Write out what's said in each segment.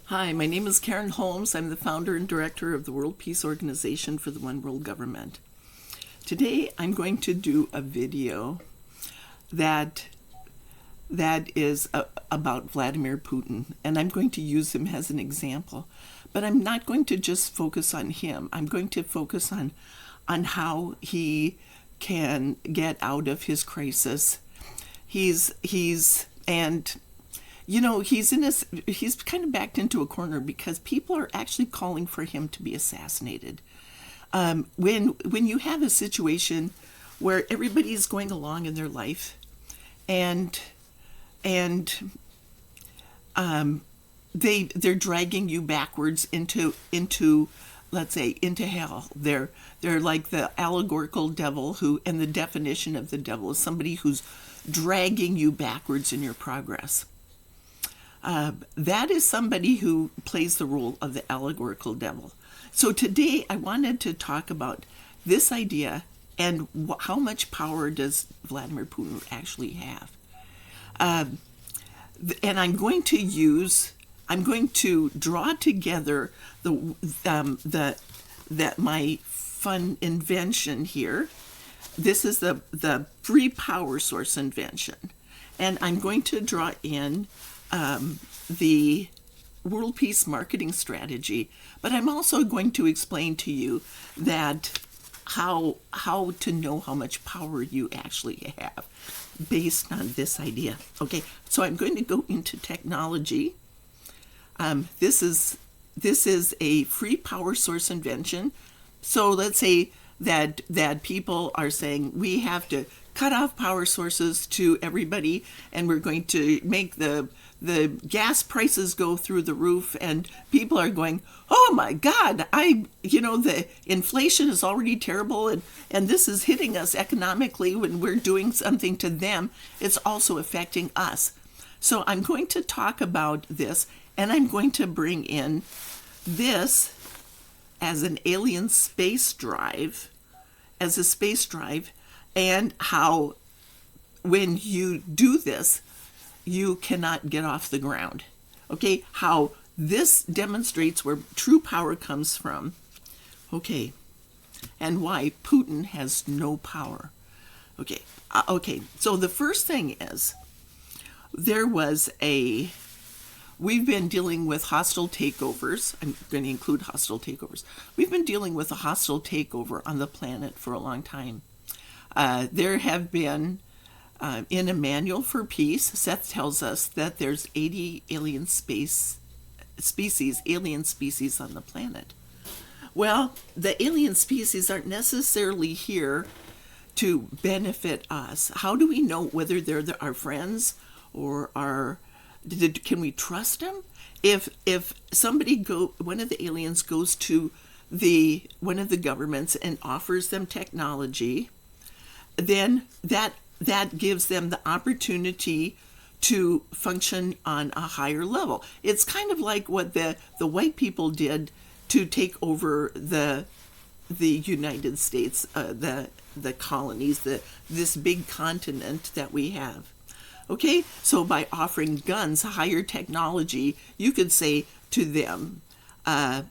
Hi, my name is Karen Holmes. I'm the founder and director of the World Peace Organization for the One World Government. Today I'm going to do a video that is about Vladimir Putin, and I'm going to use him as an example. But I'm not going to just focus on him. I'm going to focus on how he can get out of his crisis. He's kind of backed into a corner because people are actually calling for him to be assassinated. When you have a situation where everybody's going along in their life, and they're dragging you backwards into let's say into hell. They're like the allegorical devil and the definition of the devil is somebody who's dragging you backwards in your progress. That is somebody who plays the role of the allegorical devil. So today I wanted to talk about this idea and how much power does Vladimir Putin actually have. And I'm going to draw together my fun invention here. This is the free power source invention. And I'm going to draw in the world peace marketing strategy, but I'm also going to explain to you that how to know how much power you actually have based on this idea. Okay, so I'm going to go into technology. This is a free power source invention. So let's say that people are saying we have to cut off power sources to everybody, and we're going to make the gas prices go through the roof, and people are going, oh my God, the inflation is already terrible, and this is hitting us economically when we're doing something to them. It's also affecting us. So I'm going to talk about this, and I'm going to bring in this as an alien space drive, and how when you do this, you cannot get off the ground. Okay, how this demonstrates where true power comes from. Okay, and why Putin has no power. Okay, so the first thing is, we've been dealing with hostile takeovers. I'm going to include hostile takeovers. We've been dealing with a hostile takeover on the planet for a long time. There have been, in a manual for peace, Seth tells us that there's 80 alien species on the planet. Well, the alien species aren't necessarily here to benefit us. How do we know whether they're our friends or can we trust them? If one of the aliens goes to one of the governments and offers them technology, then that gives them the opportunity to function on a higher level. It's kind of like what the white people did to take over the United States, the colonies, this big continent that we have. Okay, so by offering guns, higher technology, you could say to them,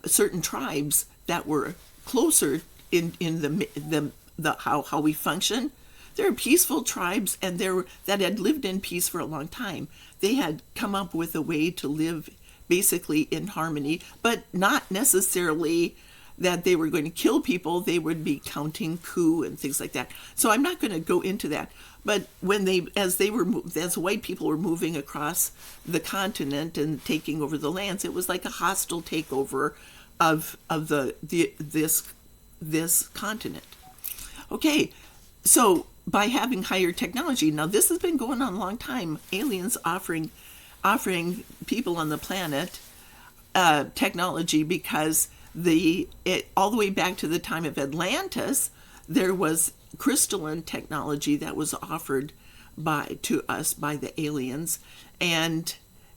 certain tribes that were closer in how we function. They're peaceful tribes, and that had lived in peace for a long time. They had come up with a way to live basically in harmony, but not necessarily that they were going to kill people. They would be counting coup and things like that. So I'm not going to go into that. But as white people were moving across the continent and taking over the lands, it was like a hostile takeover of this continent. Okay, so by having higher technology, now this has been going on a long time. Aliens offering people on the planet technology, because all the way back to the time of Atlantis, there was crystalline technology that was offered to us by the aliens, and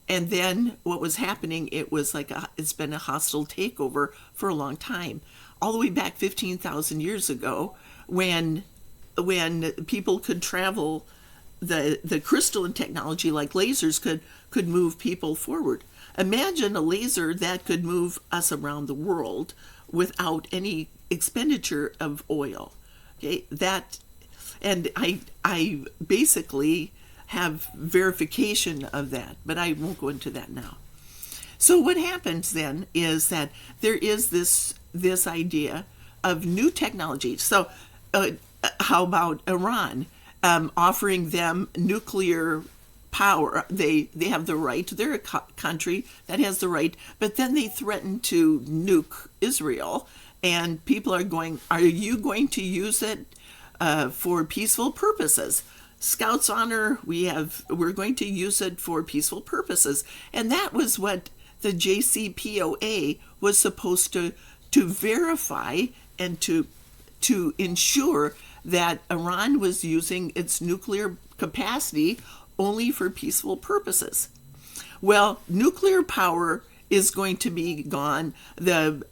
then what was happening, it was like it's been a hostile takeover for a long time, all the way back 15,000 years ago, when people could travel the crystalline technology like lasers could move people forward. Imagine a laser that could move us around the world without any expenditure of oil. Okay, that, and I basically have verification of that, but I won't go into that now. So what happens then is that there is this idea of new technology. So how about Iran offering them nuclear power? They have the right. They're a country that has the right, but then they threaten to nuke Israel, and people are going, are you going to use it for peaceful purposes? Scouts honor, we're going to use it for peaceful purposes. And that was what the JCPOA was supposed to verify and to ensure that Iran was using its nuclear capacity only for peaceful purposes. Well, nuclear power is going to be gone because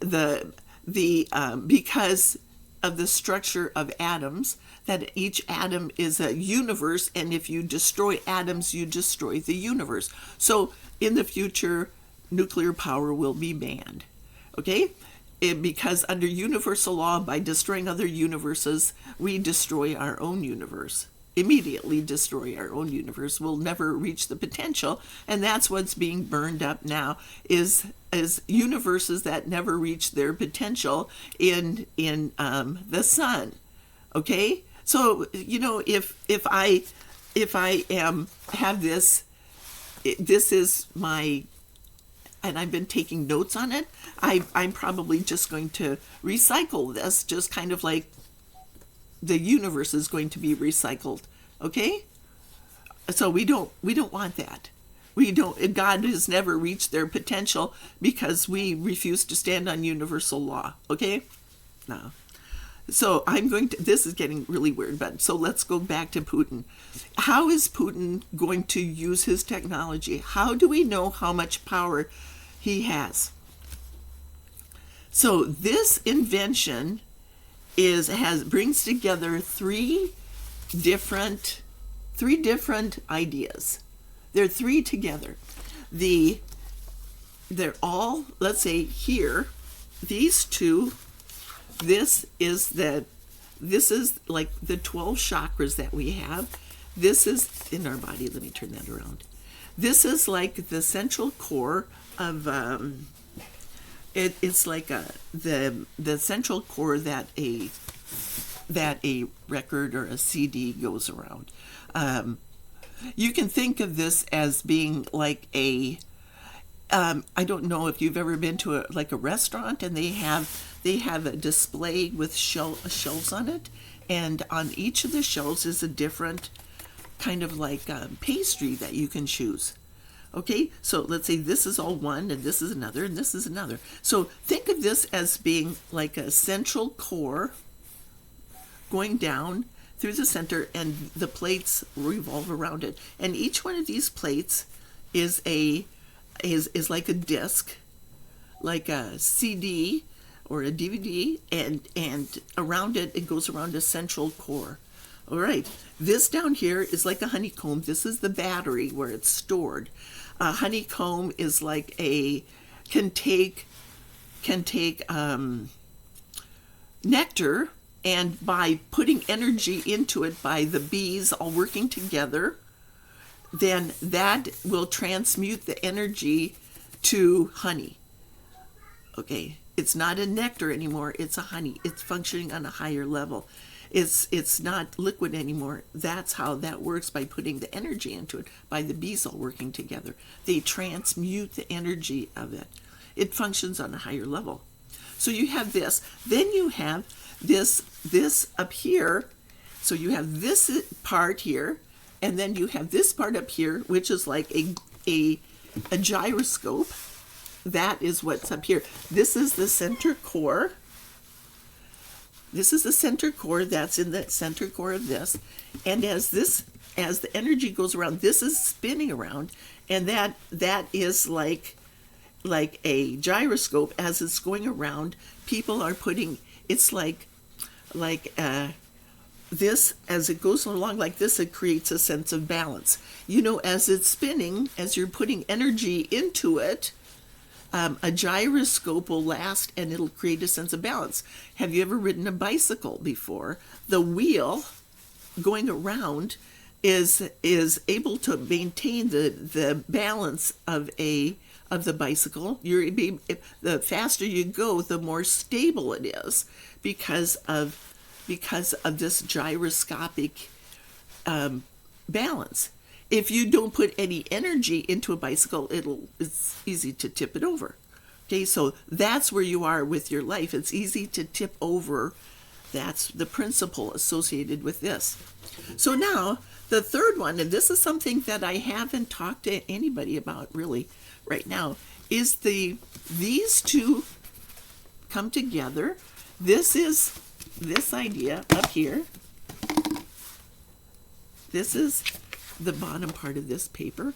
of the structure of atoms, that each atom is a universe, and if you destroy atoms, you destroy the universe. So in the future, nuclear power will be banned. Okay? Because under universal law, by destroying other universes, we destroy our own universe. Immediately destroy our own universe. We'll never reach the potential, and that's what's being burned up now is universes that never reach their potential in the sun. Okay, so if I have this is my, and I've been taking notes on it. I'm probably just going to recycle this, just kind of like the universe is going to be recycled. Okay, so we don't want that. We don't. God has never reached their potential because we refuse to stand on universal law. Okay, no. So this is getting really weird, but so let's go back to Putin. How is Putin going to use his technology? How do we know how much power he has? So this invention brings together three different ideas. They're three together. They're all, let's say here, these two. This is like the 12 chakras that we have. This is in our body. Let me turn that around. This is like the central core of it's like the central core that a record or a CD goes around. You can think of this as being like I don't know if you've ever been to a restaurant, and they have a display with shelves on it, and on each of the shelves is a different kind of like pastry that you can choose. Okay, so let's say this is all one, and this is another, and this is another. So think of this as being like a central core going down through the center, and the plates revolve around it. And each one of these plates is like a disc, like a CD or a DVD, and around it goes around a central core. All right, this down here is like a honeycomb. This is the battery where it's stored. A honeycomb is like can take nectar, and by putting energy into it by the bees all working together, then that will transmute the energy to honey. Okay, it's not a nectar anymore, it's a honey. It's functioning on a higher level. It's not liquid anymore. That's how that works, by putting the energy into it, by the bees all working together. They transmute the energy of it. It functions on a higher level. So you have this. Then you have this up here. So you have this part here, and then you have this part up here, which is like a gyroscope. That is what's up here. This is the center core. This is the center core that's in the center core of this. And as the energy goes around, this is spinning around, and that is like a gyroscope. As it's going around, people are putting, it's like this, as it goes along like this, it creates a sense of balance. As it's spinning, as you're putting energy into it, a gyroscope will last and it'll create a sense of balance. Have you ever ridden a bicycle before? The wheel going around is able to maintain the balance of the bicycle. The faster you go, the more stable it is because of this gyroscopic balance. If you don't put any energy into a bicycle, it's easy to tip it over. Okay, so that's where you are with your life. It's easy to tip over. That's the principle associated with this. So now, the third one, and this is something that I haven't talked to anybody about really right now, is these two come together. This is this idea up here. This is the bottom part of this paper,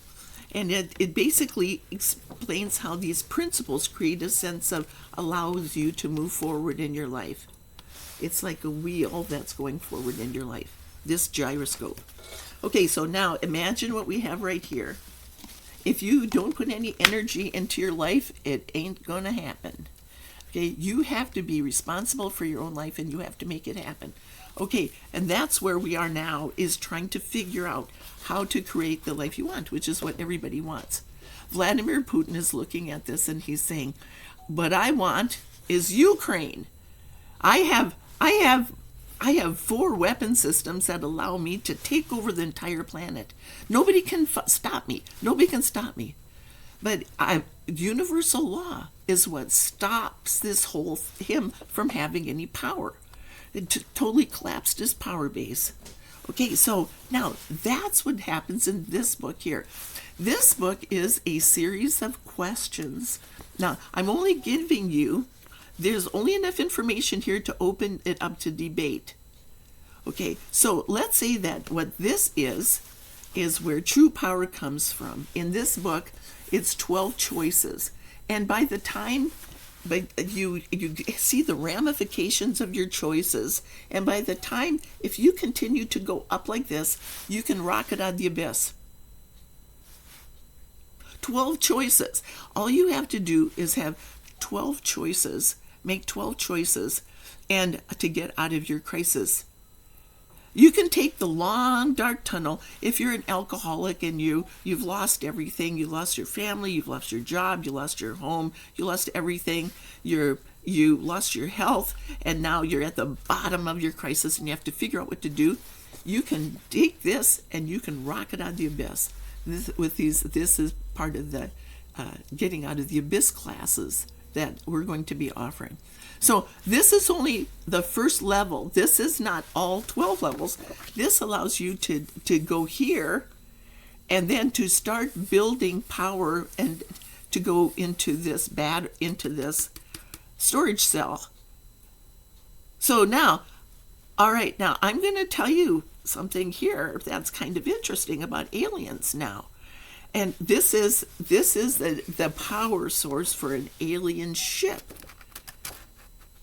and it basically explains how these principles create a sense of, allows you to move forward in your life. It's like a wheel that's going forward in your life, this gyroscope. Okay, so now imagine what we have right here. If you don't put any energy into your life, it ain't gonna happen. Okay, you have to be responsible for your own life and you have to make it happen. Okay, and that's where we are now, is trying to figure out how to create the life you want, which is what everybody wants. Vladimir Putin is looking at this and he's saying, what I want is Ukraine. I have 4 weapon systems that allow me to take over the entire planet. Nobody can stop me. Nobody can stop me. But universal law is what stops him from having any power. It totally collapsed his power base. Okay, so now that's what happens in this book here. This book is a series of questions. Now, I'm only giving you, there's only enough information here to open it up to debate. Okay, so let's say that what this is where true power comes from. In this book, it's 12 choices. And by the time you see the ramifications of your choices, and by the time, if you continue to go up like this, you can rocket out of the abyss. 12 choices. All you have to do is have 12 choices, make 12 choices, and to get out of your crisis. You can take the long, dark tunnel. If you're an alcoholic and you've lost everything, you lost your family, you've lost your job, you lost your home, you lost everything, you lost your health, and now you're at the bottom of your crisis and you have to figure out what to do, you can take this and you can rocket out of the abyss. This is part of the getting out of the abyss classes that we're going to be offering. So this is only the first level. This is not all 12 levels. This allows you to go here and then to start building power and to go into this storage cell. So now, all right, now I'm going to tell you something here that's kind of interesting about aliens now. And this is the power source for an alien ship.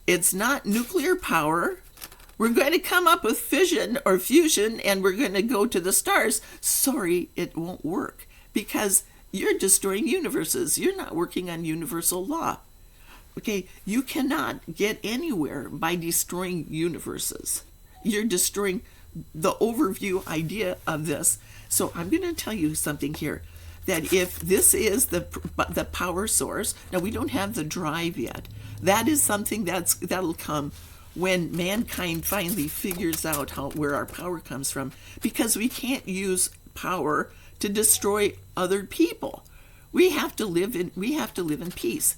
It's not nuclear power. We're going to come up with fission or fusion and we're going to go to the stars. Sorry, it won't work because you're destroying universes. You're not working on universal law. Okay, you cannot get anywhere by destroying universes. You're destroying the overview idea of this. So I'm going to tell you something here. That if this is the power source, now we don't have the drive yet. That is something that'll come when mankind finally figures out where our power comes from, because we can't use power to destroy other people. We have to live in peace.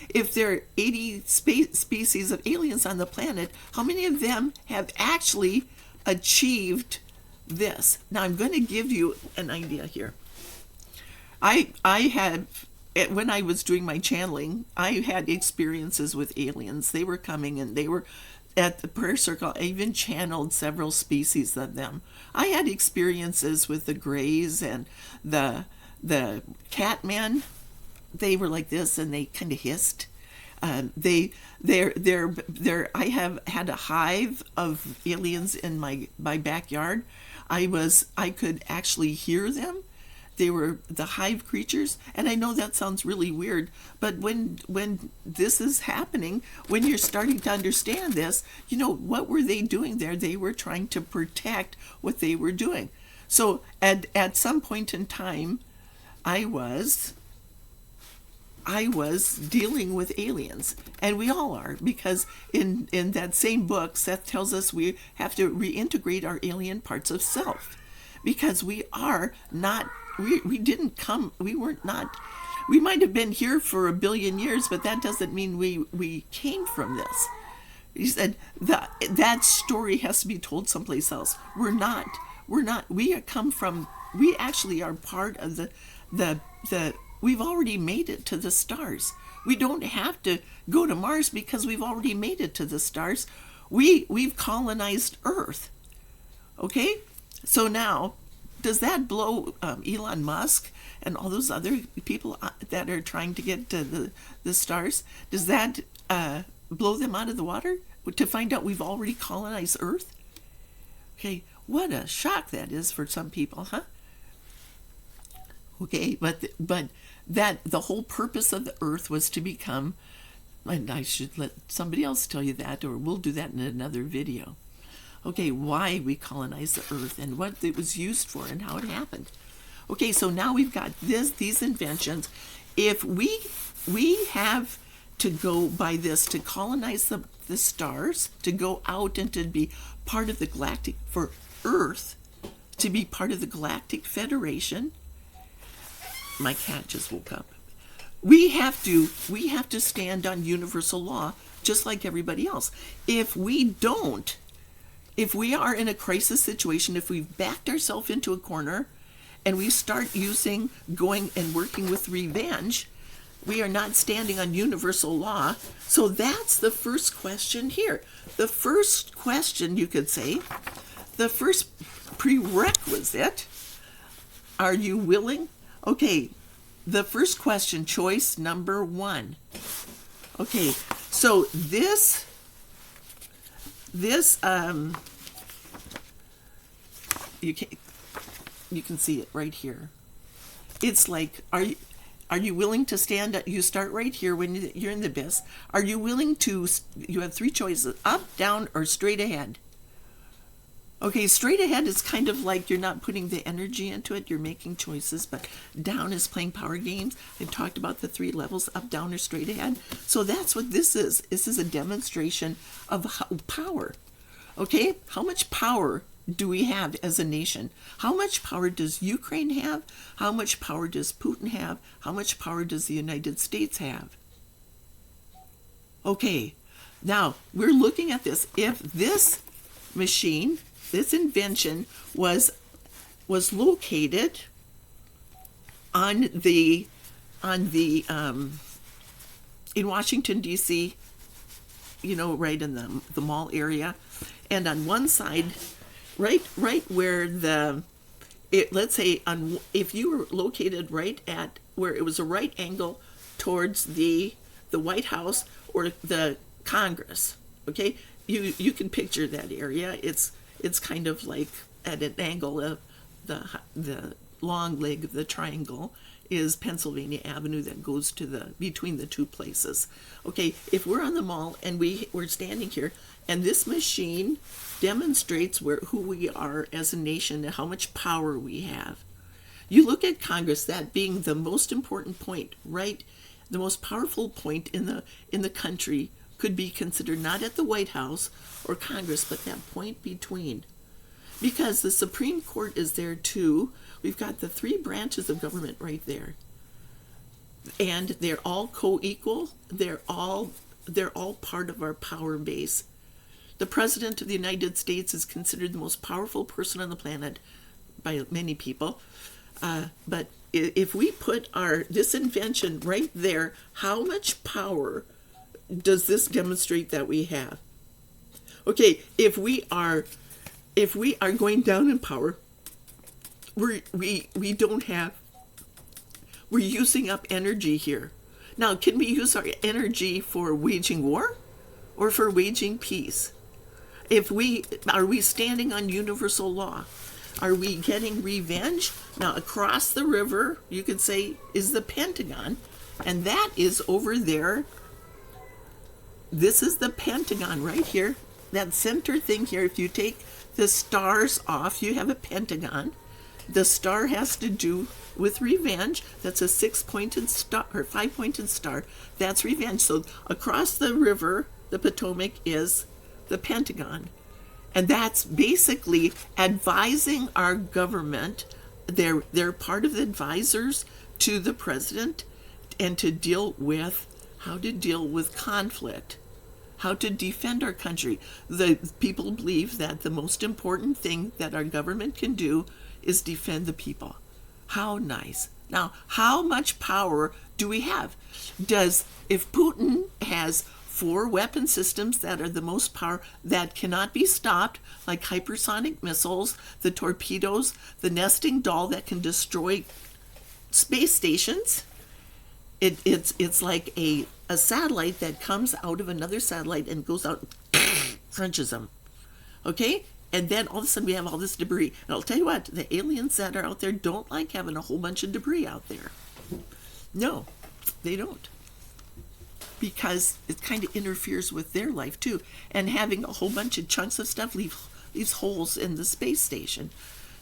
If there are 80 species of aliens on the planet, how many of them have actually achieved this? Now I'm going to give you an idea here. I had, when I was doing my channeling, I had experiences with aliens. They were coming and they were at the prayer circle. I even channeled several species of them. I had experiences with the Greys and the Catmen. They were like this and they kind of hissed. I have had a hive of aliens in my backyard. I could actually hear them. They were the hive creatures, and I know that sounds really weird, but when this is happening, when you're starting to understand this, what were they doing there? They were trying to protect what they were doing. So at some point in time, I was dealing with aliens, and we all are, because in that same book, Seth tells us we have to reintegrate our alien parts of self, because we are not, we didn't come, we weren't not, we might have been here for 1 billion years, but that doesn't mean we came from this. He said that story has to be told someplace else. We come from, we actually are part of the we've already made it to the stars. We don't have to go to Mars because we've already made it to the stars. We've colonized Earth. Okay? So now, does that blow Elon Musk and all those other people that are trying to get to the stars? Does that blow them out of the water to find out we've already colonized Earth? Okay, what a shock that is for some people, huh? Okay, but that the whole purpose of the Earth was to become, and I should let somebody else tell you that, or we'll do that in another video. Okay, why we colonized the Earth and what it was used for and how it happened. Okay, so now we've got these inventions. If we have to go by this to colonize the stars, to go out and to be part of the galactic, for Earth to be part of the Galactic Federation. My cat just woke up. We have to stand on universal law just like everybody else. If we don't, if we are in a crisis situation, if we've backed ourselves into a corner and we start going and working with revenge, we are not standing on universal law. So that's the first question here. The first question, you could say, the first prerequisite, are you willing? Okay, the first question, choice number 1. Okay, so this you can see it right here. It's like, are you willing to stand up? You start right here when you're in the abyss. Are you willing to, you have 3 choices, up, down, or straight ahead. Okay, straight ahead is kind of like you're not putting the energy into it, you're making choices, but down is playing power games. I talked about the 3 levels, up, down, or straight ahead. So that's what this is. This is a demonstration of power. Okay, how much power do we have as a nation? How much power does Ukraine have? How much power does Putin have? How much power does the United States have? Okay, now we're looking at this. If this machine, this invention was located on the in Washington D.C., right in the mall area, and on one side, right where let's say if you were located right at where it was a right angle towards the White House or the Congress, okay, you can picture that area. It's kind of like at an angle of the long leg of the triangle is Pennsylvania Avenue that goes to between the 2 places. Okay, if we're on the mall and we're standing here and this machine demonstrates who we are as a nation and how much power we have. You look at Congress, that being the most important point, right? The most powerful point in the country could be considered not at the White House or Congress, but that point between. Because the Supreme Court is there too. We've got the 3 branches of government right there. And they're all co-equal. They're all part of our power base. The President of the United States is considered the most powerful person on the planet by many people. But if we put this invention right there, how much power does this demonstrate that we have? Okay, if we are going down in power, we're using up energy here. Now, can we use our energy for waging war or for waging peace? Are we standing on universal law? Are we getting revenge? Now, across the river, you could say, is the Pentagon, and that is over there. This is the Pentagon right here. That center thing here, if you take the stars off, you have a pentagon. The star has to do with revenge. That's a 6-pointed star or 5-pointed star. That's revenge. So across the river, the Potomac, is the Pentagon. And that's basically advising our government. They're part of the advisors to the president, and to deal with how to deal with conflict, how to defend our country. The people believe that the most important thing that our government can do is defend the people. How nice. Now, how much power do we have? If Putin has 4 weapon systems that are the most power, that cannot be stopped, like hypersonic missiles, the torpedoes, the nesting doll that can destroy space stations. It's like a satellite that comes out of another satellite and goes out and crunches them. Okay? And then all of a sudden we have all this debris. And I'll tell you what, the aliens that are out there don't like having a whole bunch of debris out there. No, they don't. Because it kind of interferes with their life too. And having a whole bunch of chunks of stuff leaves holes in the space station.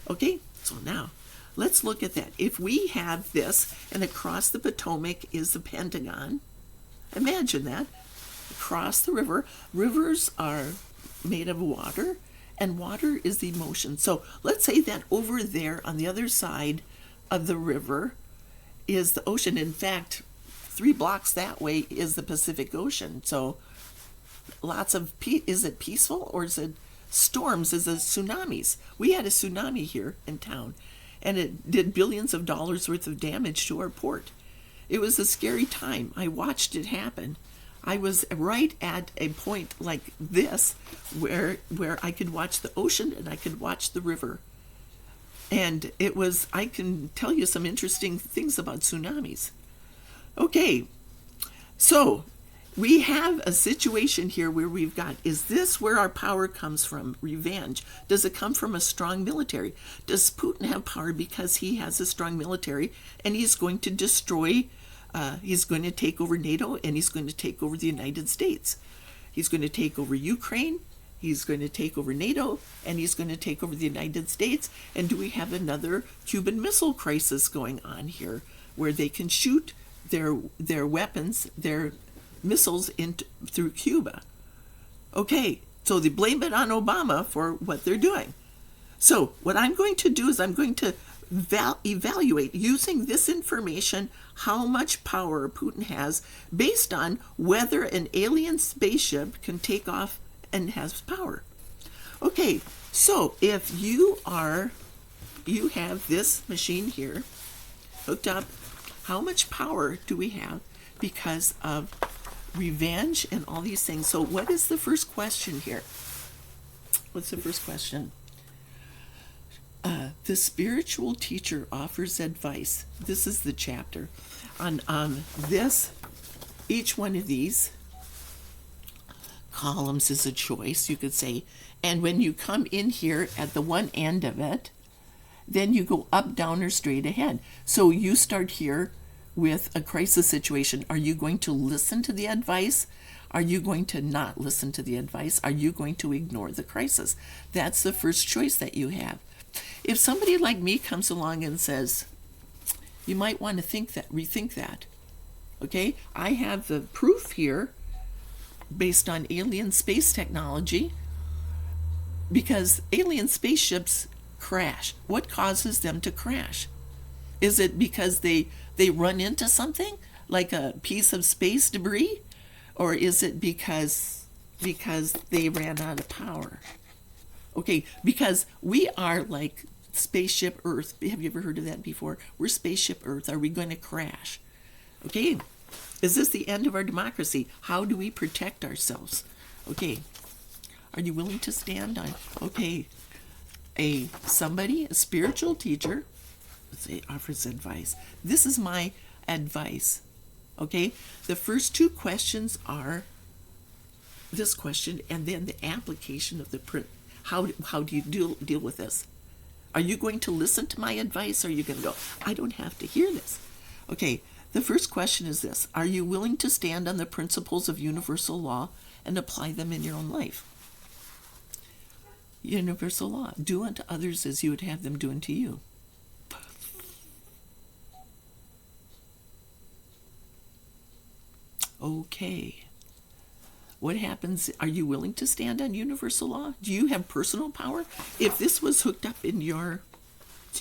Okay? So now, let's look at that. If we have this, and across the Potomac is the Pentagon, imagine that. Across the river, rivers are made of water, and water is the motion. So let's say that over there on the other side of the river is the ocean. In fact, 3 blocks that way is the Pacific Ocean. So lots of, is it peaceful or is it storms? Is it tsunamis? We had a tsunami here in town, and it did billions of dollars worth of damage to our port. It was a scary time. I watched it happen. I was right at a point like this where I could watch the ocean and I could watch the river. And I can tell you some interesting things about tsunamis. Okay, so we have a situation here where we've got, is this where our power comes from? Revenge. Does it come from a strong military? Does Putin have power because he has a strong military and he's going to destroy, he's going to take over NATO, and he's going to take over the United States? He's going to take over Ukraine, he's going to take over NATO, and he's going to take over the United States. And do we have another Cuban Missile Crisis going on here where they can shoot their weapons, their missiles through Cuba? Okay, so they blame it on Obama for what they're doing. So what I'm going to do is I'm going to evaluate, using this information, how much power Putin has based on whether an alien spaceship can take off and has power. Okay, so if you have this machine here hooked up, how much power do we have because of revenge and all these things? So what is the first question here? What's the first question? The spiritual teacher offers advice. This is the chapter. On this, each one of these columns is a choice, you could say. And when you come in here at the one end of it, then you go up, down, or straight ahead. So you start here with a crisis situation. Are you going to listen to the advice? Are you going to not listen to the advice? Are you going to ignore the crisis? That's the first choice that you have. If somebody like me comes along and says, you might want to rethink that. Okay, I have the proof here based on alien space technology, because alien spaceships crash. What causes them to crash? Is it because they run into something like a piece of space debris, or is it because they ran out of power? Okay, because we are like spaceship Earth. Have you ever heard of that before? We're spaceship Earth. Are we going to crash? Okay, is this the end of our democracy? How do we protect ourselves? Okay, are you willing to stand on? Okay, a spiritual teacher, let's say, offers advice. This is my advice Okay? The first two questions are this question and then the application of the how do you deal with this? Are you going to listen to my advice, or are you going to go, I don't have to hear this? Okay, the first question is this: are you willing to stand on the principles of universal law and apply them in your own life? Universal law: do unto others as you would have them do unto you. Okay. What happens? Are you willing to stand on universal law? Do you have personal power? If this was hooked up to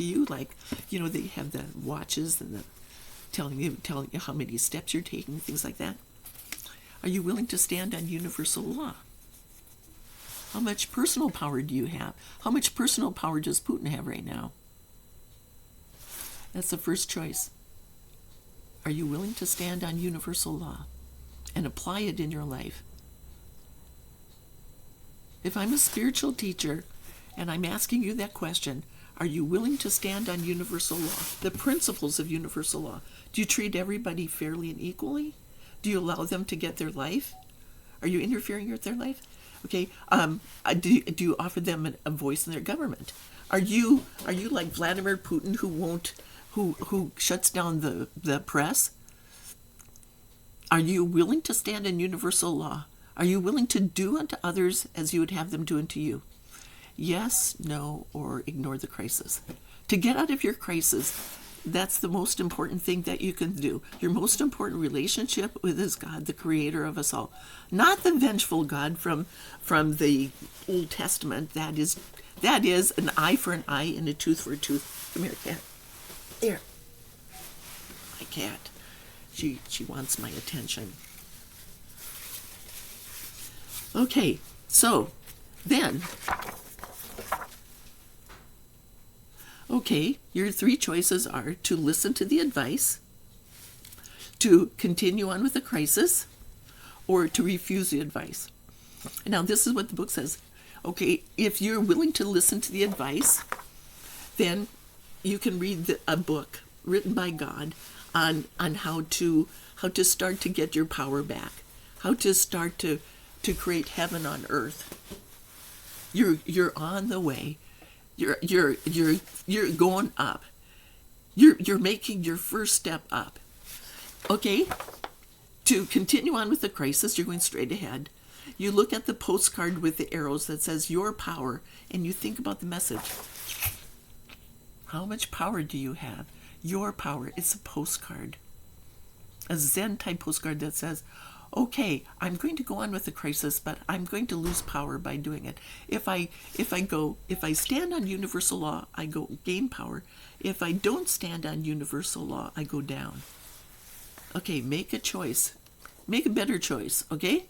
you, like, they have the watches and the telling you how many steps you're taking, things like that. Are you willing to stand on universal law? How much personal power do you have? How much personal power does Putin have right now? That's the first choice. Are you willing to stand on universal law and apply it in your life? If I'm a spiritual teacher and I'm asking you that question, are you willing to stand on universal law, the principles of universal law? Do you treat everybody fairly and equally? Do you allow them to get their life? Are you interfering with their life? Okay. Do you offer them a voice in their government? Are you like Vladimir Putin, who shuts down the press? Are you willing to stand in universal law? Are you willing to do unto others as you would have them do unto you? Yes, no, or ignore the crisis. To get out of your crisis, that's the most important thing that you can do. Your most important relationship with is God, the creator of us all. Not the vengeful God from the Old Testament. That is an eye for an eye and a tooth for a tooth. Come here, cat. There. My cat. She wants my attention. Okay, so then, your three choices are to listen to the advice, to continue on with the crisis, or to refuse the advice. Now, this is what the book says. Okay, if you're willing to listen to the advice, then you can read a book written by God on how to start to get your power back, how to start to create heaven on earth. You're on the way. You're going up. You're making your first step up. Okay? To continue on with the crisis, you're going straight ahead. You look at the postcard with the arrows that says your power, and you think about the message. How much power do you have? Your power. It's a postcard. A Zen type postcard that says, okay, I'm going to go on with the crisis, but I'm going to lose power by doing it. If I stand on universal law, I gain power. If I don't stand on universal law, I go down. Okay, make a choice. Make a better choice, okay?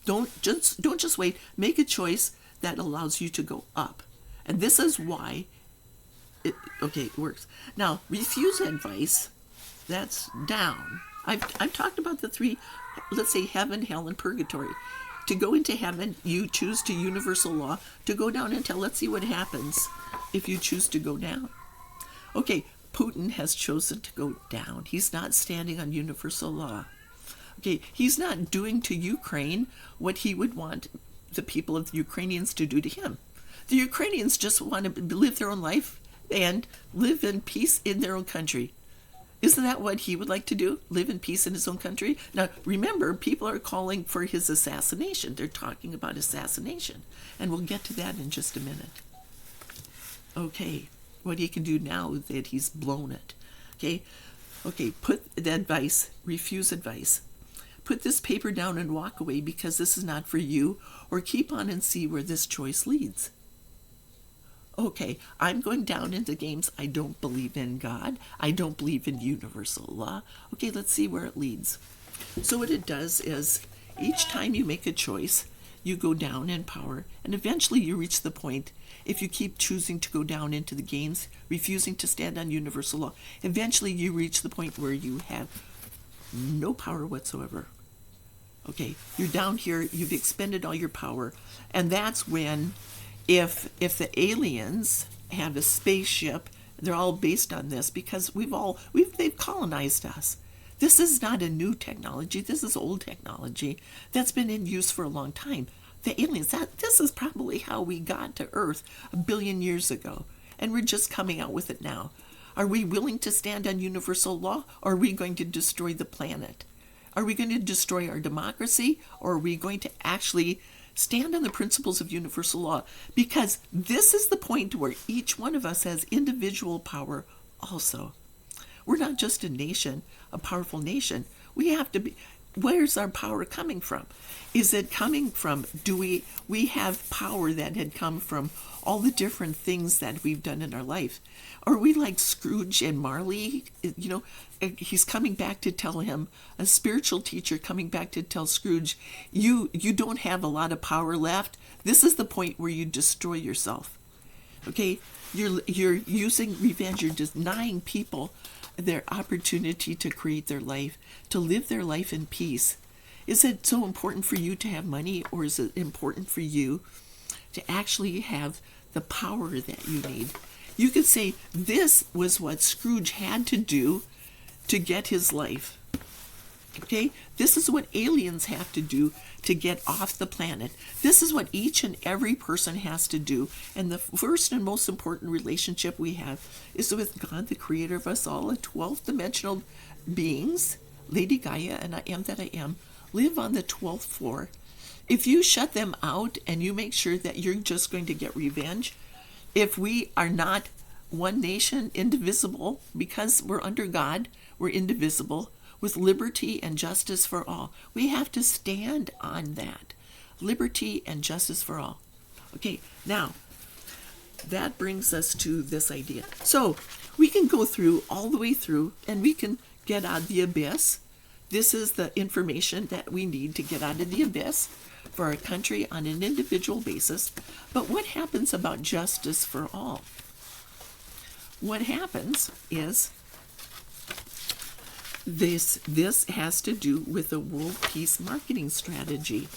Don't just wait. Make a choice that allows you to go up. And this is why it works. Now, refuse advice, that's down. I've talked about the three, let's say heaven, hell, and purgatory. To go into heaven, you choose to universal law. To go down into hell, let's see what happens if you choose to go down. Okay, Putin has chosen to go down. He's not standing on universal law. Okay, he's not doing to Ukraine what he would want the people of the Ukrainians to do to him. The Ukrainians just want to live their own life and live in peace in their own country. Isn't that what he would like to do? Live in peace in his own country? Now, remember, people are calling for his assassination. They're talking about assassination. And we'll get to that in just a minute. Okay, what he can do now that he's blown it. Okay, put the advice, refuse advice. Put this paper down and walk away because this is not for you, or keep on and see where this choice leads. Okay, I'm going down into games. I don't believe in God. I don't believe in universal law. Okay, let's see where it leads. So what it does is each time you make a choice, you go down in power, and eventually you reach the point, if you keep choosing to go down into the games, refusing to stand on universal law, eventually you reach the point where you have no power whatsoever. Okay, you're down here, you've expended all your power, and that's when if the aliens have a spaceship, they're all based on this because they've colonized us. This is not a new technology. This is old technology that's been in use for a long time. The aliens, this is probably how we got to Earth 1 billion years ago, and we're just coming out with it now. Are we willing to stand on universal law, or are we going to destroy the planet? Are we going to destroy our democracy, or are we going to actually stand on the principles of universal law? Because this is the point where each one of us has individual power also. We're not just a nation, a powerful nation. We have to be. Where's our power coming from? Is it coming from, we have power that had come from all the different things that we've done in our life? Are we like Scrooge and Marley? He's coming back to tell him, a spiritual teacher coming back to tell Scrooge, you don't have a lot of power left. This is the point where you destroy yourself. Okay? You're using revenge. You're denying people their opportunity to create their life, to live their life in peace. Is it so important for you to have money, or is it important for you to actually have the power that you need? You could say this was what Scrooge had to do to get his life. Okay? This is what aliens have to do to get off the planet. This is what each and every person has to do. And the first and most important relationship we have is with God, the creator of us all, a 12th dimensional beings. Lady Gaia and I am that I am live on the 12th floor. If you shut them out and you make sure that you're just going to get revenge, if we are not one nation, indivisible, because we're under God, we're indivisible, with liberty and justice for all. We have to stand on that. Liberty and justice for all. Okay, now, that brings us to this idea. So, we can go through, all the way through, and we can get out of the abyss. This is the information that we need to get out of the abyss for our country on an individual basis. But what happens about justice for all? What happens is this has to do with the world peace marketing strategy.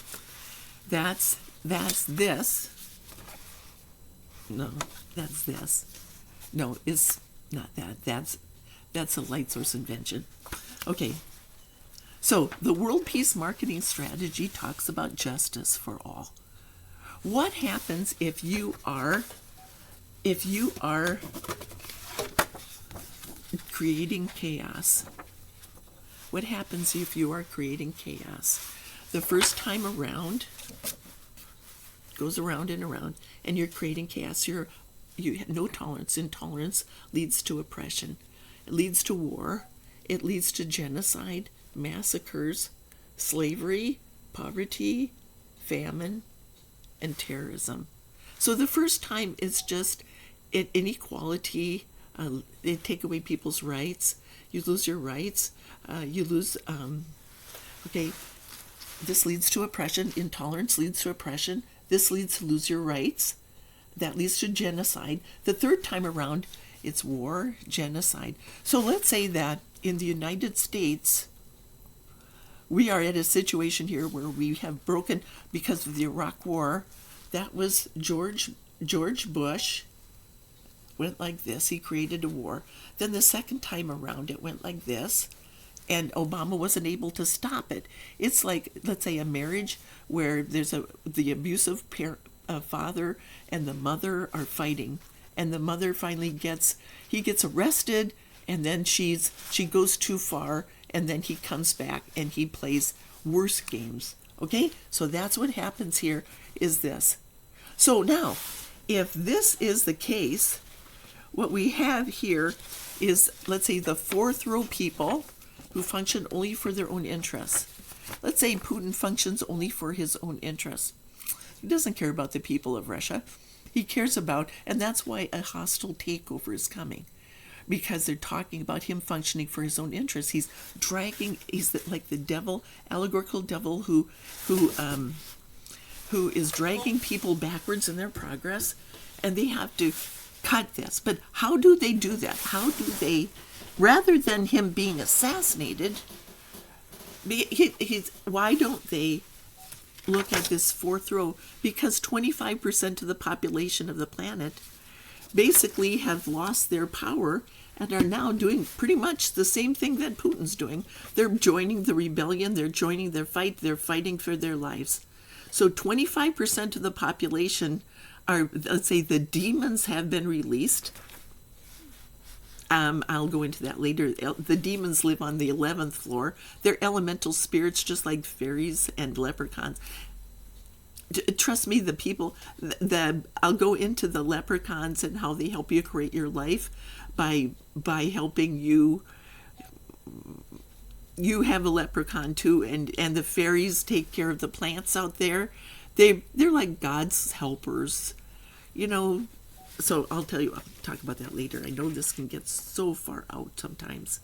That's this. No, that's this. No, it's not that. That's a light source invention. Okay. So the world peace marketing strategy talks about justice for all. What happens if you are creating chaos? What happens if you are creating chaos? The first time around, goes around and around, and you're creating chaos. You have no tolerance. Intolerance leads to oppression. It leads to war. It leads to genocide, massacres, slavery, poverty, famine, and terrorism. So the first time is just inequality. They take away people's rights. You lose your rights. You lose, okay, this leads to oppression. Intolerance leads to oppression. This leads to lose your rights. That leads to genocide. The third time around, it's war, genocide. So let's say that in the United States, we are at a situation here where we have broken, because of the Iraq War, that was George Bush went like this. He created a war. Then the second time around, it went like this. And Obama wasn't able to stop it. It's like, let's say, a marriage where there's the abusive father and the mother are fighting, and the mother finally gets arrested, and then she goes too far, and then he comes back and he plays worse games. Okay, so that's what happens here. Is this? So now, if this is the case, what we have here is, let's say, the fourth row people who function only for their own interests. Let's say Putin functions only for his own interests. He doesn't care about the people of Russia. He cares about, and that's why a hostile takeover is coming, because they're talking about him functioning for his own interests. He's like the devil, allegorical devil who is dragging people backwards in their progress, and they have to cut this. But how do they do that? How do they, rather than him being assassinated, why don't they look at this fourth row? Because 25% of the population of the planet basically have lost their power and are now doing pretty much the same thing that Putin's doing. They're joining the rebellion, they're joining their fight, they're fighting for their lives. So 25% of the population are, let's say, the demons have been released. I'll go into that later. The demons live on the 11th floor. They're elemental spirits, just like fairies and leprechauns. Trust me, the people, I'll go into the leprechauns and how they help you create your life by helping you. You have a leprechaun too, and the fairies take care of the plants out there. They're like God's helpers, you know. So I'll talk about that later. I know this can get so far out sometimes.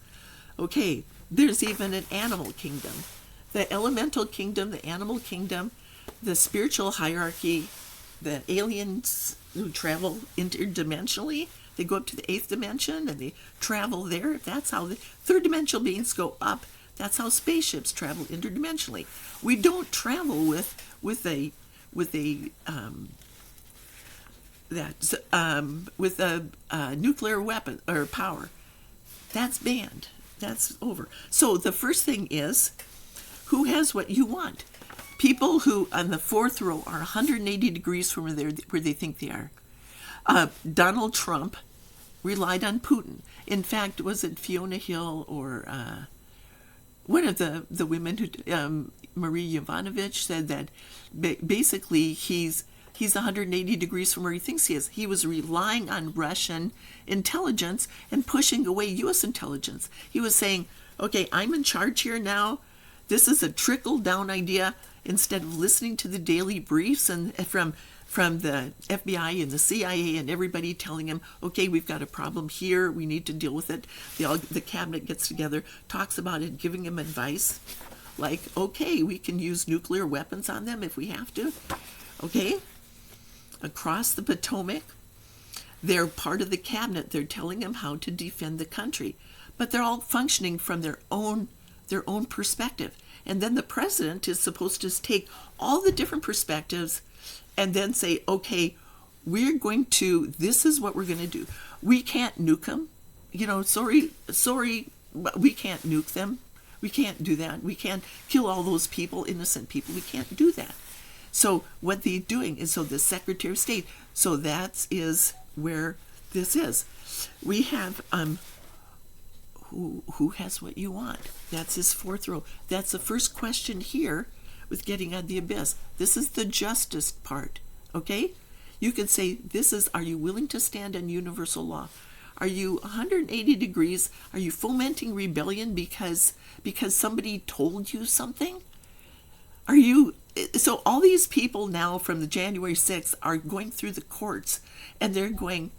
Okay, there's even an animal kingdom. The elemental kingdom, the animal kingdom, the spiritual hierarchy, the aliens who travel interdimensionally, they go up to the 8th dimension and they travel there. That's how the third dimensional beings go up. That's how spaceships travel interdimensionally. We don't travel with a nuclear weapon or power. That's banned. That's over. So the first thing is, who has what you want? People who on the 4th row are 180 degrees from where they think they are. Donald Trump relied on Putin. In fact, was it Fiona Hill or one of the women who, Marie Yovanovitch, said that basically he's 180 degrees from where he thinks he is. He was relying on Russian intelligence and pushing away U.S. intelligence. He was saying, okay, I'm in charge here now. This is a trickle-down idea. Instead of listening to the daily briefs and from the FBI and the CIA and everybody telling him, okay, we've got a problem here, we need to deal with it. The cabinet gets together, talks about it, giving him advice. Like, okay, we can use nuclear weapons on them if we have to. Okay? Across the Potomac, they're part of the cabinet. They're telling him how to defend the country. But they're all functioning from their own perspective. And then the president is supposed to take all the different perspectives and then say, okay, this is what we're going to do. We can't nuke them. You know, sorry, but we can't nuke them. We can't do that. We can't kill all those people, innocent people. We can't do that. So what they're doing is, so the Secretary of State, so that is where this is. We have, who has what you want? That's his 4th row. That's the first question here with getting out of the abyss. This is the justice part, okay? You could say, are you willing to stand on universal law? Are you 180 degrees? Are you fomenting rebellion because somebody told you something? So all these people now from the January 6th are going through the courts and they're going,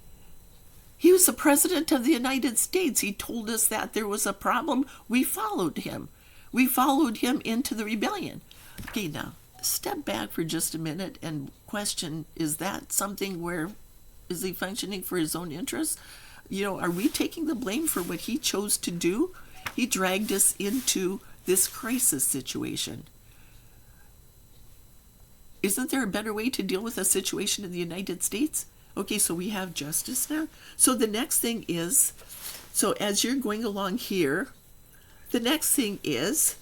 he was the president of the United States. He told us that there was a problem. We followed him. We followed him into the rebellion. Okay, now step back for just a minute and question, is that something where, is he functioning for his own interests? You know, are we taking the blame for what he chose to do? He dragged us into this crisis situation. Isn't there a better way to deal with a situation in the United States? Okay, so we have justice now. So the next thing is, so as you're going along here, the next thing is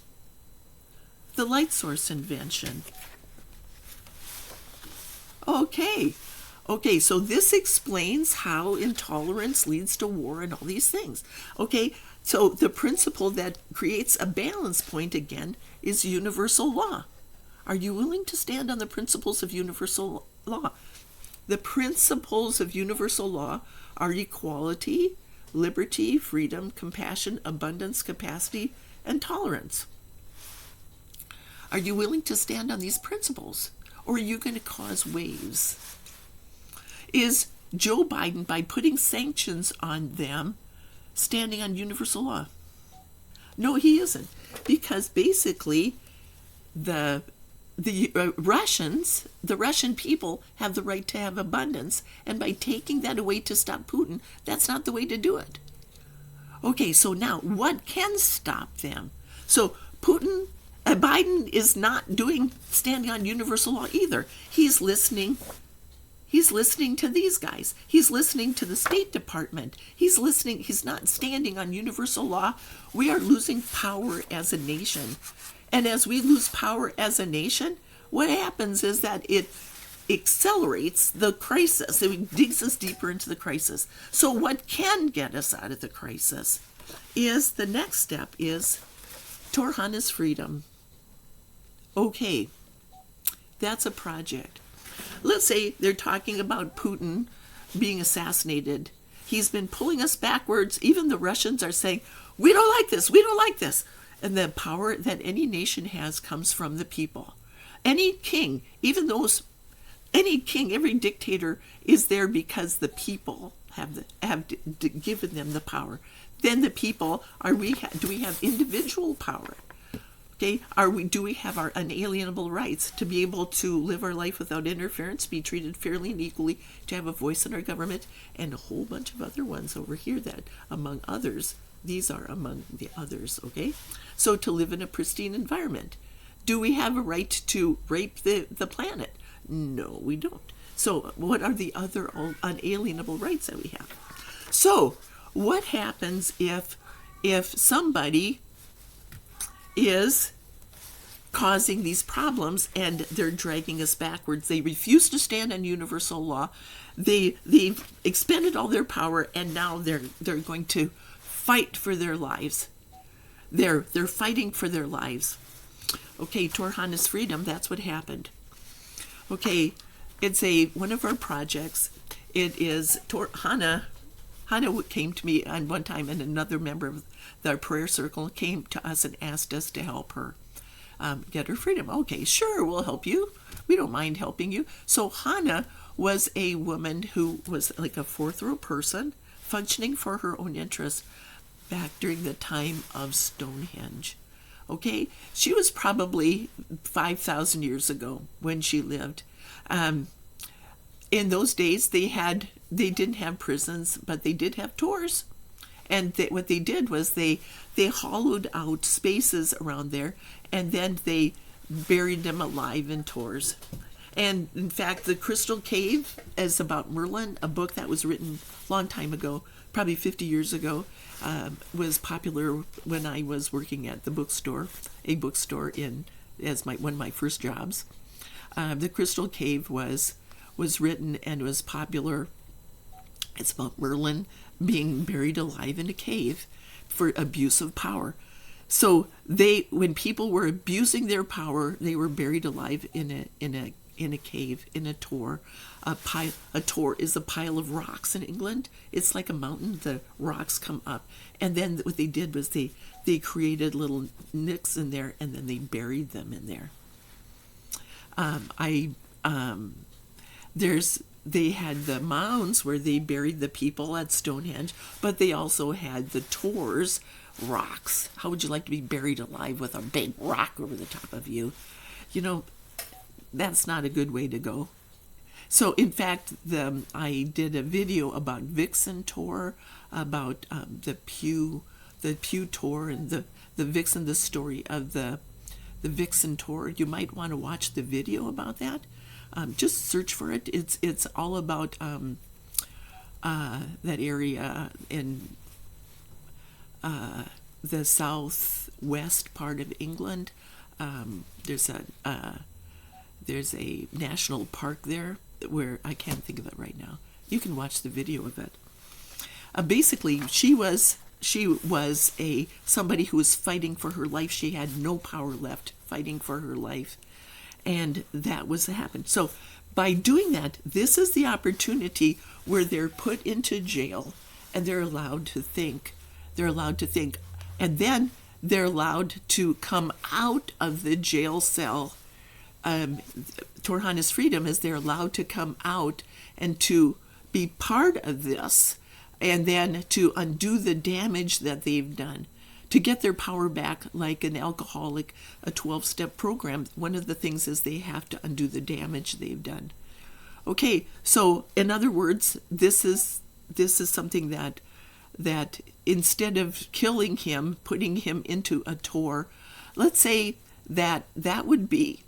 the light source invention. Okay, so this explains how intolerance leads to war and all these things. Okay, so the principle that creates a balance point again is universal law. Are you willing to stand on the principles of universal law? The principles of universal law are equality, liberty, freedom, compassion, abundance, capacity, and tolerance. Are you willing to stand on these principles? Or are you going to cause waves? Is Joe Biden, by putting sanctions on them, standing on universal law? No, he isn't. Because basically, the Russian people have the right to have abundance, and by taking that away to stop Putin, that's not the way to do it. Okay, so now what can stop them? So Biden is not standing on universal law either. He's listening He's listening to these guys. He's listening to the State Department. He's listening. He's not standing on universal law. We are losing power as a nation. And as we lose power as a nation, what happens is that it accelerates the crisis. It digs us deeper into the crisis. So what can get us out of the crisis is the next step is Torhana's freedom. Okay, that's a project. Let's say they're talking about Putin being assassinated. He's been pulling us backwards. Even the Russians are saying, we don't like this, we don't like this. And the power that any nation has comes from the people. Any king, every dictator is there because the people have given them the power. Then the people, do we have individual power? Okay, do we have our unalienable rights to be able to live our life without interference, be treated fairly and equally, to have a voice in our government, and a whole bunch of other ones over here that, among others, these are among the others, okay? So to live in a pristine environment. Do we have a right to rape the planet? No, we don't. So what are the other unalienable rights that we have? So what happens if somebody is causing these problems and they're dragging us backwards? They refuse to stand on universal law. They've expended all their power, and now they're going to fight for their lives. They're fighting for their lives. Okay, Torhana's freedom, that's what happened. Okay, it's one of our projects. It is Hannah came to me on one time, and another member of the prayer circle came to us and asked us to help her get her freedom. Okay, sure, we'll help you. We don't mind helping you. So Hannah was a woman who was like a fourth row person, functioning for her own interests back during the time of Stonehenge. Okay, she was probably 5,000 years ago when she lived. In those days, they didn't have prisons, but they did have tors. And what they did was they hollowed out spaces around there, and then they buried them alive in tors. And in fact, the Crystal Cave is about Merlin, a book that was written a long time ago, probably 50 years ago, was popular when I was working at a bookstore as one of my first jobs. The Crystal Cave was written and was popular. It's about Merlin being buried alive in a cave for abuse of power. So when people were abusing their power, they were buried alive in a cave, in a tor. A tor is a pile of rocks in England. It's like a mountain. The rocks come up, and then what they did was they created little nicks in there, and then they buried them in there. They had the mounds where they buried the people at Stonehenge, but they also had the tors, rocks. How would you like to be buried alive with a big rock over the top of you? That's not a good way to go. So in fact, I did a video about Vixen Tor, about the Pew Tor, and the Vixen, the story of the Vixen Tor. You might want to watch the video about that. Just search for it. It's all about that area in the southwest part of England. There's a national park there where I can't think of it right now. You can watch the video of it. Basically, she was somebody who was fighting for her life. She had no power left, fighting for her life. And that was what happened. So by doing that, this is the opportunity where they're put into jail and they're allowed to think. And then they're allowed to come out of the jail cell. Torhana's freedom is they're allowed to come out and to be part of this, and then to undo the damage that they've done, to get their power back. Like an alcoholic, a 12-step program, one of the things is they have to undo the damage they've done. Okay, so in other words, this is something that instead of killing him, putting him into a tor, let's say that would be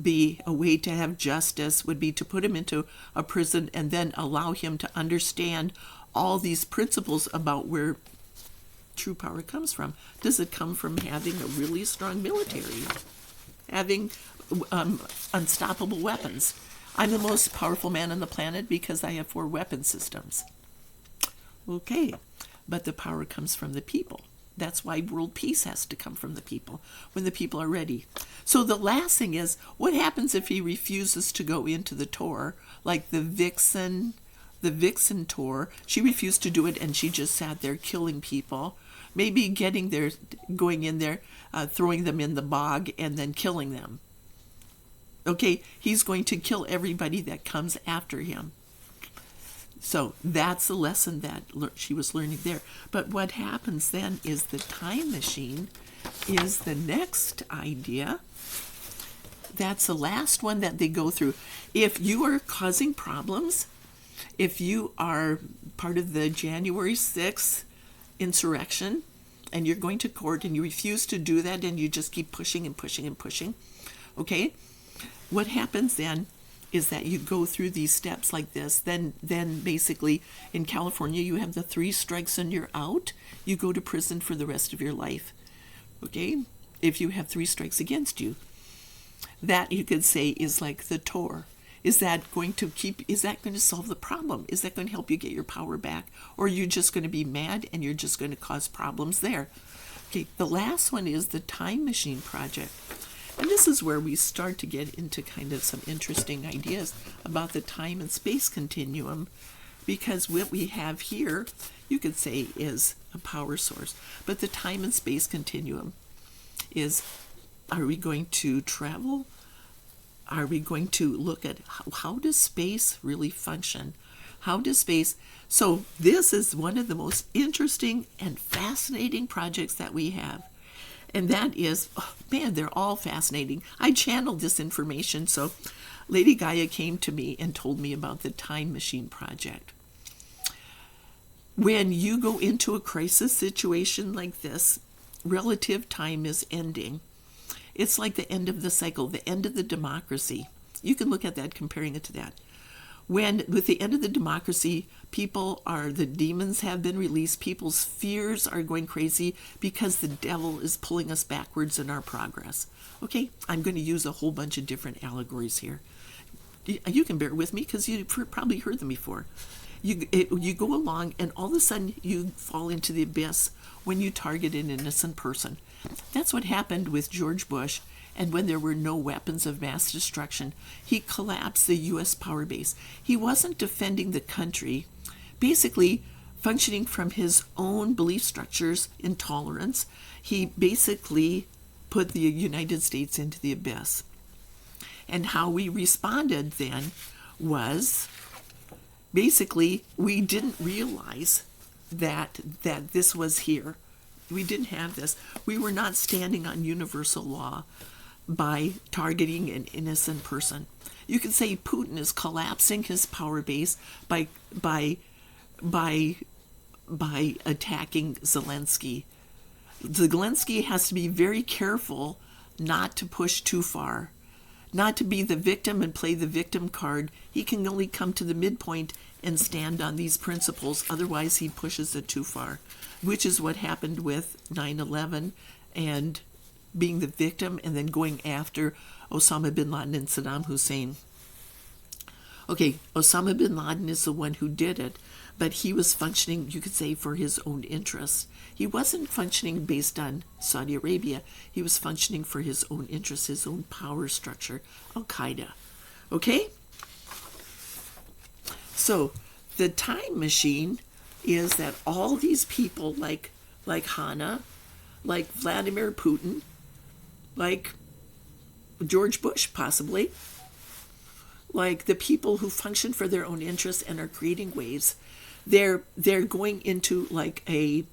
be a way to have justice would be to put him into a prison and then allow him to understand all these principles about where true power comes from. Does it come from having a really strong military, having unstoppable weapons? I'm the most powerful man on the planet because I have 4 weapon systems. Okay, but the power comes from the people. That's why world peace has to come from the people, when the people are ready. So the last thing is, what happens if he refuses to go into the tour, like the Vixen tour? She refused to do it, and she just sat there killing people. Maybe going in there, throwing them in the bog, and then killing them. Okay, he's going to kill everybody that comes after him. So that's the lesson that she was learning there. But what happens then is the time machine is the next idea. That's the last one that they go through. If you are causing problems, if you are part of the January 6th insurrection and you're going to court and you refuse to do that and you just keep pushing and pushing and pushing, okay, what happens then is that you go through these steps like this. Then basically in California you have the 3 strikes and you're out. You go to prison for the rest of your life. Okay? If you have 3 strikes against you. That you could say is like the Tor. Is that going to solve the problem? Is that going to help you get your power back? Or are you just going to be mad and you're just going to cause problems there? Okay, the last one is the Time Machine Project. And this is where we start to get into kind of some interesting ideas about the time and space continuum, because what we have here, you could say, is a power source. But the time and space continuum is, are we going to travel? Are we going to look at how does space really function? How does space... So this is one of the most interesting and fascinating projects that we have. And that is, oh man, they're all fascinating. I channeled this information, so Lady Gaia came to me and told me about the Time Machine Project. When you go into a crisis situation like this, relative time is ending. It's like the end of the cycle, the end of the democracy. You can look at that, comparing it to that. With the end of the democracy, the demons have been released, people's fears are going crazy because the devil is pulling us backwards in our progress. Okay, I'm going to use a whole bunch of different allegories here. You can bear with me because you've probably heard them before. You go along and all of a sudden you fall into the abyss when you target an innocent person. That's what happened with George Bush. And when there were no weapons of mass destruction, he collapsed the U.S. power base. He wasn't defending the country, basically functioning from his own belief structures, intolerance. He basically put the United States into the abyss. And how we responded then was, basically, we didn't realize that this was here. We didn't have this. We were not standing on universal law by targeting an innocent person. You could say Putin is collapsing his power base by attacking Zelensky. Zelensky has to be very careful not to push too far, not to be the victim and play the victim card. He can only come to the midpoint and stand on these principles, otherwise he pushes it too far, which is what happened with 9/11 and being the victim and then going after Osama bin Laden and Saddam Hussein. Okay, Osama bin Laden is the one who did it, but he was functioning, you could say, for his own interests. He wasn't functioning based on Saudi Arabia. He was functioning for his own interests, his own power structure, Al-Qaeda. Okay? So, the time machine is that all these people like Hannah, like Vladimir Putin, like George Bush possibly, like the people who function for their own interests and are creating waves, they're going into like a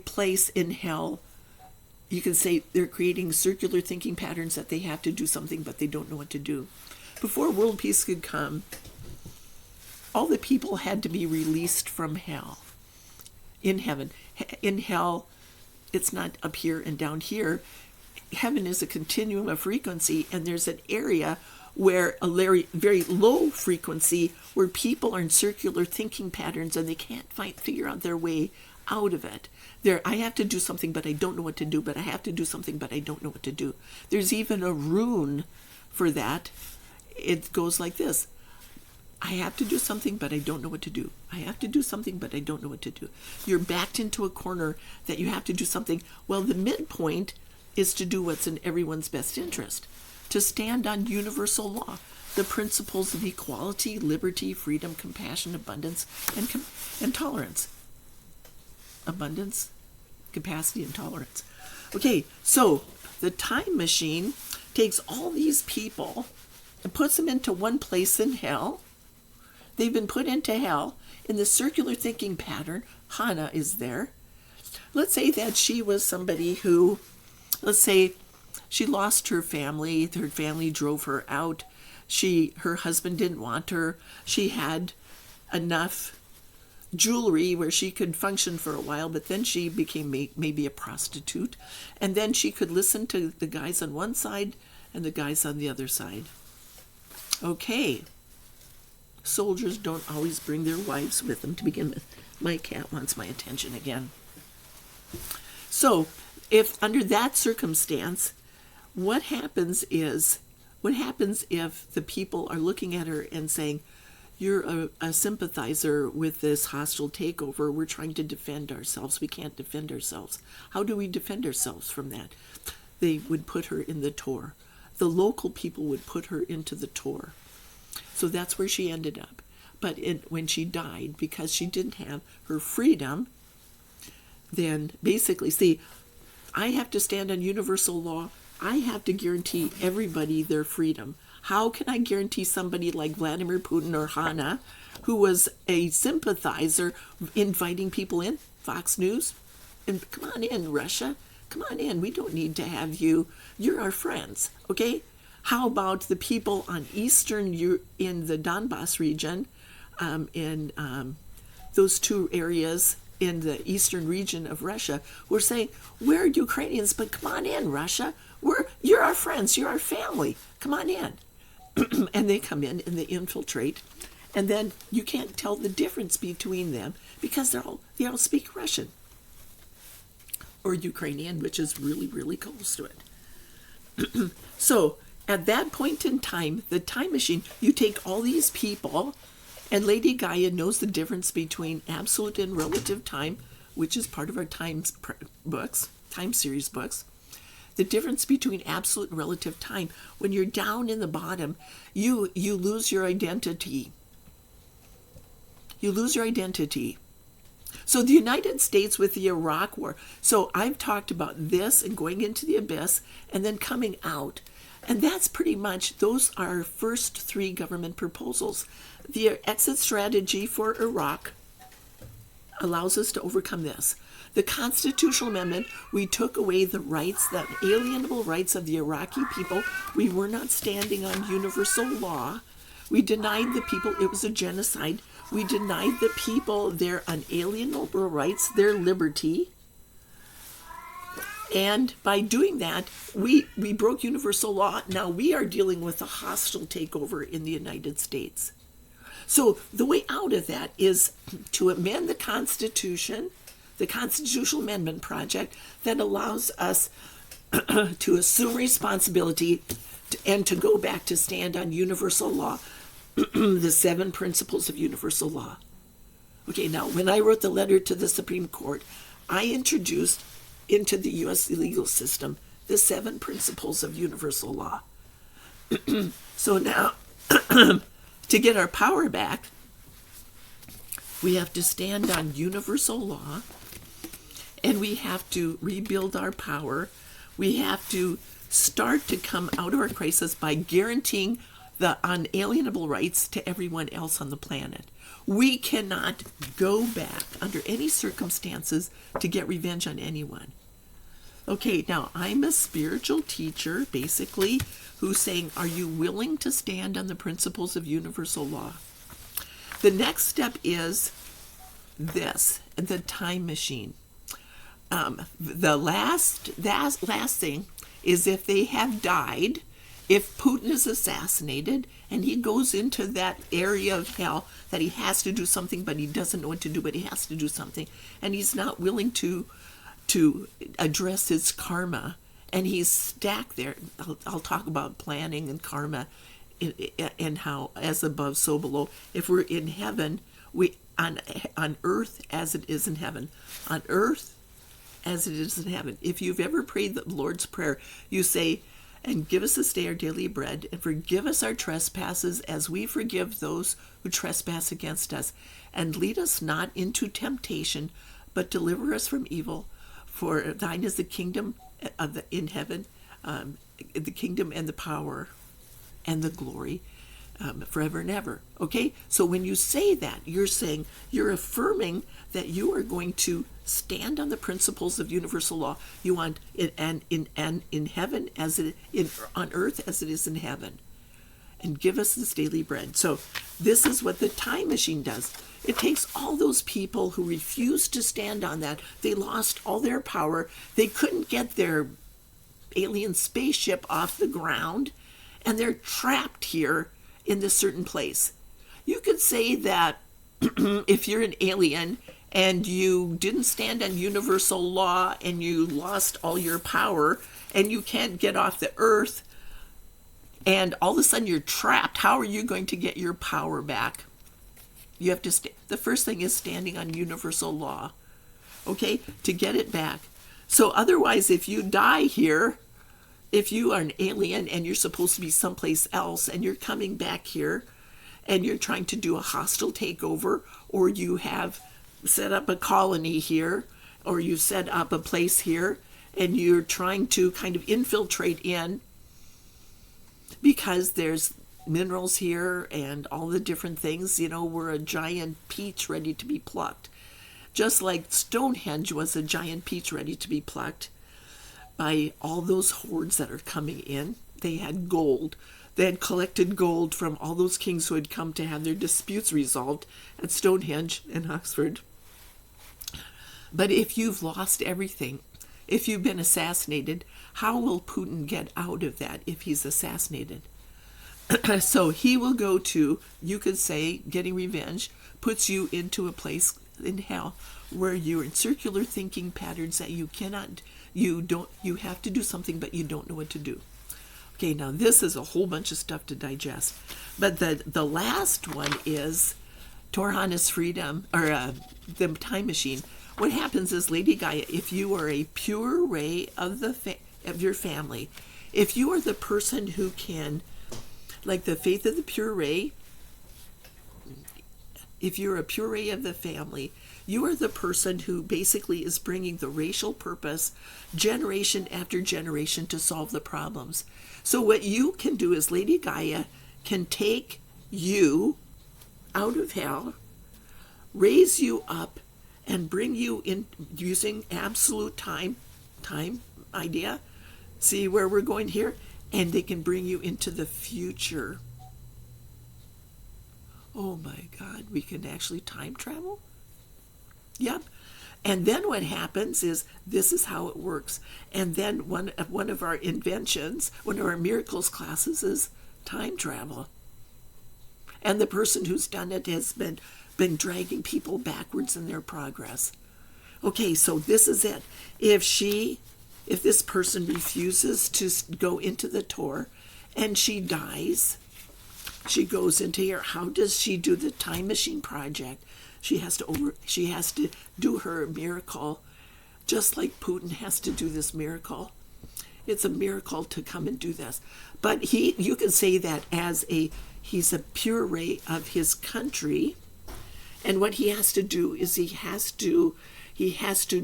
place in hell. You can say they're creating circular thinking patterns that they have to do something but they don't know what to do. Before world peace could come, all the people had to be released from hell. In heaven. In hell, it's not up here and down here. heaven is a continuum of frequency, and there's an area where a very low frequency where people are in circular thinking patterns and they can't figure out their way out of it. I have to do something, but I don't know what to do, but I have to do something, but I don't know what to do. There's even a rune for that. It goes like this. I have to do something, but I don't know what to do. I have to do something, but I don't know what to do. You're backed into a corner that you have to do something. Well, the midpoint is to do what's in everyone's best interest, to stand on universal law, the principles of equality, liberty, freedom, compassion, abundance, and tolerance. Abundance, capacity, and tolerance. Okay, so the time machine takes all these people and puts them into one place in hell. They've been put into hell in the circular thinking pattern. Hannah is there. Let's say that she was somebody who, let's say she lost her family. Her family drove her out. Her husband didn't want her. She had enough jewelry where she could function for a while, but then she became maybe a prostitute. And then she could listen to the guys on one side and the guys on the other side. Okay. Soldiers don't always bring their wives with them to begin with. My cat wants my attention again. So, if under that circumstance, what happens if the people are looking at her and saying, you're a sympathizer with this hostile takeover, we're trying to defend ourselves, we can't defend ourselves. How do we defend ourselves from that? They would put her in the Tor. The local people would put her into the Tor. So that's where she ended up. But when she died, because she didn't have her freedom, then basically, see, I have to stand on universal law. I have to guarantee everybody their freedom. How can I guarantee somebody like Vladimir Putin or Hannah, who was a sympathizer, inviting people in? Fox News? And come on in, Russia. Come on in. We don't need to have you. You're our friends, okay? How about the people on in the Donbass region, in those two areas in the eastern region of Russia, who are saying, we're Ukrainians, but come on in, Russia. You're our friends. You're our family. Come on in. And they come in and they infiltrate. And then you can't tell the difference between them because they all speak Russian. Or Ukrainian, which is really, really close to it. So, at that point in time, the time machine, you take all these people, and Lady Gaia knows the difference between absolute and relative time, which is part of our time series books. The difference between absolute and relative time. When you're down in the bottom, you lose your identity. You lose your identity. So the United States with the Iraq War. So I've talked about this and going into the abyss and then coming out. And that's pretty much, those are our first three government proposals. The exit strategy for Iraq allows us to overcome this. The constitutional amendment, we took away the rights, the alienable rights of the Iraqi people. We were not standing on universal law. We denied the people, it was a genocide. We denied the people their unalienable rights, their liberty. And by doing that, we broke universal law. Now we are dealing with a hostile takeover in the United States. So the way out of that is to amend the Constitution, the Constitutional Amendment Project, that allows us to assume responsibility and to go back to stand on universal law, the 7 principles of universal law. Okay, now when I wrote the letter to the Supreme Court, I introduced into the U.S. legal system the 7 principles of universal law. So now, to get our power back, we have to stand on universal law, and we have to rebuild our power. We have to start to come out of our crisis by guaranteeing the unalienable rights to everyone else on the planet. We cannot go back under any circumstances to get revenge on anyone. Okay, now I'm a spiritual teacher, basically, who's saying, are you willing to stand on the principles of universal law? The next step is this, the time machine. The last thing is if they have died, if Putin is assassinated and he goes into that area of hell that he has to do something, but he doesn't know what to do, but he has to do something, and he's not willing to address his karma, and he's stacked there. I'll talk about planning and karma and how as above so below. If we're in heaven, we on earth as it is in heaven, on earth as it is in heaven. If you've ever prayed the Lord's Prayer, you say, and give us this day our daily bread, and forgive us our trespasses as we forgive those who trespass against us. And lead us not into temptation, but deliver us from evil. For thine is the kingdom in heaven, the kingdom and the power and the glory forever and ever. Okay? So when you say that, you're affirming that you are going to stand on the principles of universal law. You want it and in heaven as it on earth as it is in heaven. And give us this daily bread. So this is what the time machine does. It takes all those people who refused to stand on that. They lost all their power. They couldn't get their alien spaceship off the ground, and they're trapped here in this certain place. You could say that if you're an alien and you didn't stand on universal law and you lost all your power and you can't get off the earth and all of a sudden you're trapped, how are you going to get your power back? You have to the first thing is standing on universal law, okay, to get it back. So otherwise, if you die here, if you are an alien and you're supposed to be someplace else and you're coming back here and you're trying to do a hostile takeover, or you have set up a colony here, or you set up a place here and you're trying to kind of infiltrate in because there's minerals here and all the different things, we're a giant peach ready to be plucked. Just like Stonehenge was a giant peach ready to be plucked by all those hordes that are coming in. They had gold. They had collected gold from all those kings who had come to have their disputes resolved at Stonehenge in Oxford. But if you've lost everything, if you've been assassinated, how will Putin get out of that if he's assassinated? So he will go to, you could say, getting revenge puts you into a place in hell where you're in circular thinking patterns that you have to do something, but you don't know what to do. Okay, now this is a whole bunch of stuff to digest. But the last one is Torhana's freedom, or the time machine. What happens is, Lady Gaia, if you are a pure ray of of your family, if you are the person who can, like the faith of the pure ray, if you're a pure ray of the family, you are the person who basically is bringing the racial purpose generation after generation to solve the problems. So what you can do is Lady Gaia can take you out of hell, raise you up, and bring you in using absolute time idea. See where we're going here? And they can bring you into the future. Oh my God, we can actually time travel? Yep. And then what happens is, this is how it works. And then one of our inventions, one of our miracles classes is time travel. And the person who's done it has been dragging people backwards in their progress. Okay, so this is it. If this person refuses to go into the Torah and she dies, she goes into here. How does she do the time machine project? She has to do her miracle, just like Putin has to do this miracle. It's a miracle to come and do this. But you can say that as he's a pure ray of his country, and what he has to do is he has to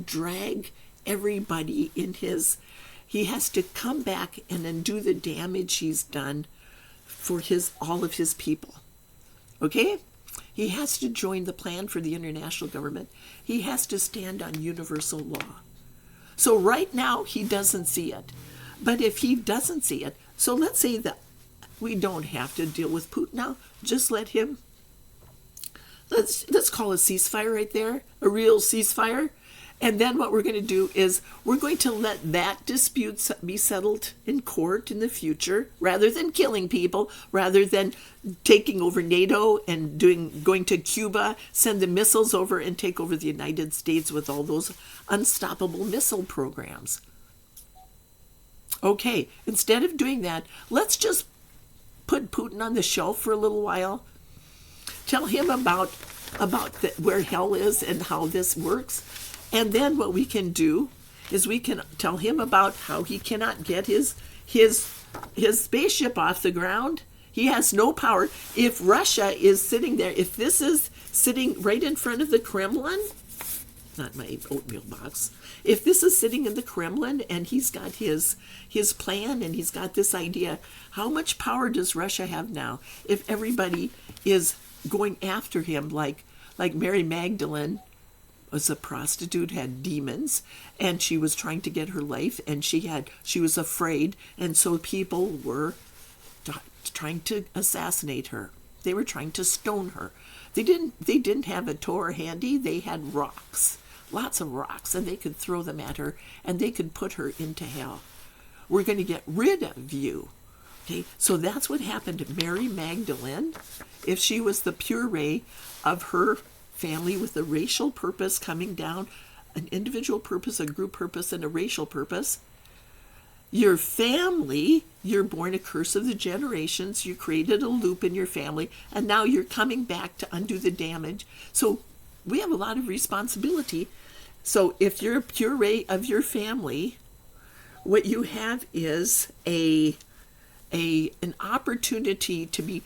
drag everybody in he has to come back and undo the damage he's done for all of his people. Okay? He has to join the plan for the international government. He has to stand on universal law. So right now he doesn't see it. But if he doesn't see it, so let's say that we don't have to deal with Putin now. Just let him, let's call a ceasefire right there, a real ceasefire. And then what we're going to do is we're going to let that dispute be settled in court in the future, rather than killing people, rather than taking over NATO and going to Cuba, send the missiles over and take over the United States with all those unstoppable missile programs. Okay, instead of doing that, let's just put Putin on the shelf for a little while. Tell him about where hell is and how this works. And then what we can do is we can tell him about how he cannot get his spaceship off the ground. He has no power. If Russia is sitting there, if this is sitting right in front of the Kremlin, not my oatmeal box, if this is sitting in the Kremlin and he's got his plan and he's got this idea, how much power does Russia have now if everybody is going after him like Mary Magdalene was a prostitute, had demons, and she was trying to get her life, and she was afraid, and so people were trying to assassinate her. They were trying to stone her. They didn't have a Torah handy. They had rocks, lots of rocks, and they could throw them at her, and they could put her into hell. We're going to get rid of you. Okay, so that's what happened to Mary Magdalene. If she was the puree of her family with a racial purpose coming down, an individual purpose, a group purpose, and a racial purpose, your family, you're born a curse of the generations, you created a loop in your family, and now you're coming back to undo the damage. So we have a lot of responsibility. So if you're a puree of your family, what you have is an opportunity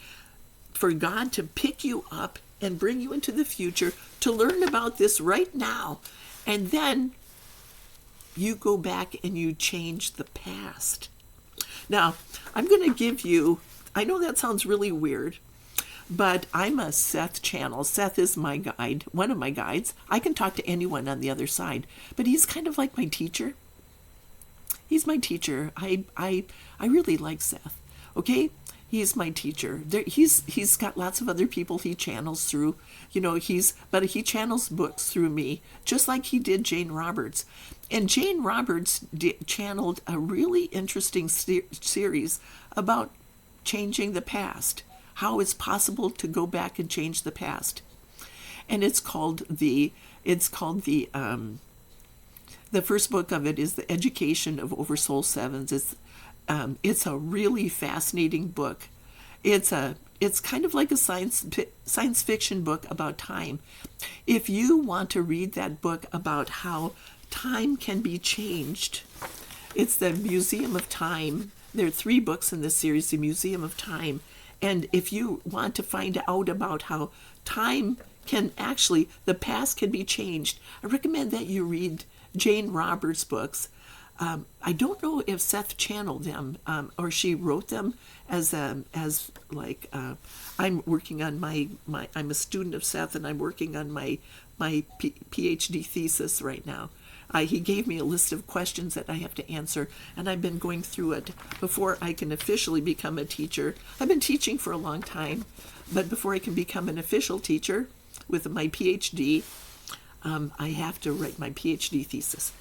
for God to pick you up and bring you into the future to learn about this right now. And then you go back and you change the past. Now, I'm going to give you, I know that sounds really weird, but I'm a Seth channel. Seth is my guide, one of my guides. I can talk to anyone on the other side, but he's kind of like my teacher. He's my teacher. I really like Seth. Okay? He's my teacher. He's got lots of other people he channels through. But he channels books through me, just like he did Jane Roberts. And Jane Roberts channeled a really interesting series about changing the past, how it's possible to go back and change the past. And it's called the first book of it is The Education of Oversoul Sevens. It's a really fascinating book. It's kind of like a science fiction book about time. If you want to read that book about how time can be changed, it's the Museum of Time. There are 3 books in this series, the Museum of Time. And if you want to find out about how time the past can be changed, I recommend that you read Jane Roberts' books. I don't know if Seth channeled them or she wrote them I'm working on I'm a student of Seth, and I'm working on my PhD thesis right now. He gave me a list of questions that I have to answer, and I've been going through it before I can officially become a teacher. I've been teaching for a long time, but before I can become an official teacher with my PhD, I have to write my PhD thesis.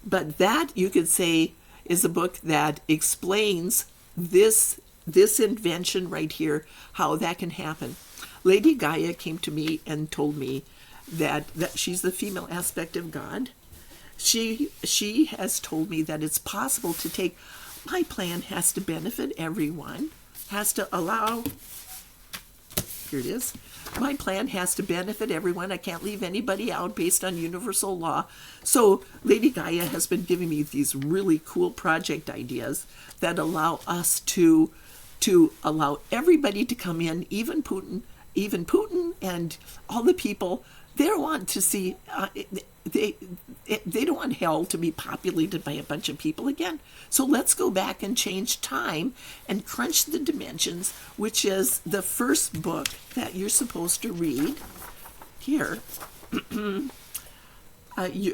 But that, you could say, is a book that explains this invention right here, how that can happen. Lady Gaia came to me and told me that she's the female aspect of God. She has told me that it's possible to take, my plan has to benefit everyone, has to allow, here it is, my plan has to benefit everyone. I can't leave anybody out based on universal law. So Lady Gaia has been giving me these really cool project ideas that allow us to allow everybody to come in, even Putin and all the people. They don't want to see, they don't want hell to be populated by a bunch of people again. So let's go back and change time and crunch the dimensions, which is the first book that you're supposed to read. Here, you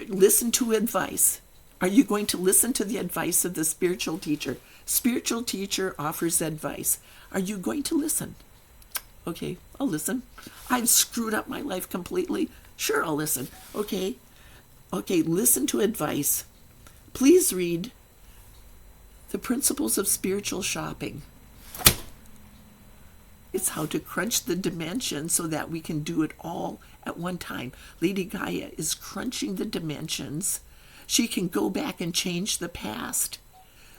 listen to advice. Are you going to listen to the advice of the spiritual teacher? Spiritual teacher offers advice. Are you going to listen? Okay, I'll listen. I've screwed up my life completely. Sure, I'll listen. Okay, Okay, listen to advice. Please read The Principles of Spiritual Shopping. It's how to crunch the dimensions so that we can do it all at one time. Lady Gaia is crunching the dimensions. She can go back and change the past.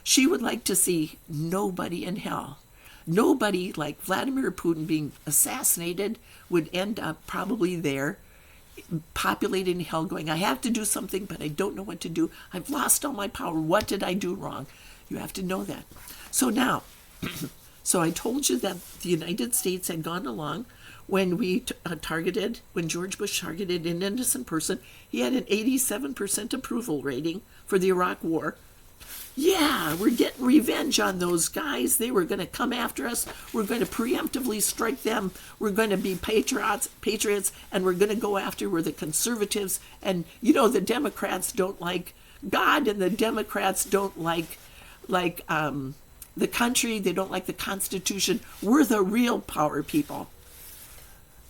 She would like to see nobody in hell. Nobody like Vladimir Putin being assassinated would end up probably there, populating hell, going, I have to do something, but I don't know what to do. I've lost all my power. What did I do wrong? You have to know that. So now, so I told you that the United States had gone along when we when George Bush targeted an innocent person. He had an 87% approval rating for the Iraq War. Yeah, we're getting revenge on those guys. They were going to come after us. We're going to preemptively strike them. We're going to be patriots, and we're going to go after the conservatives. And, the Democrats don't like God, and the Democrats don't like the country. They don't like the Constitution. We're the real power people.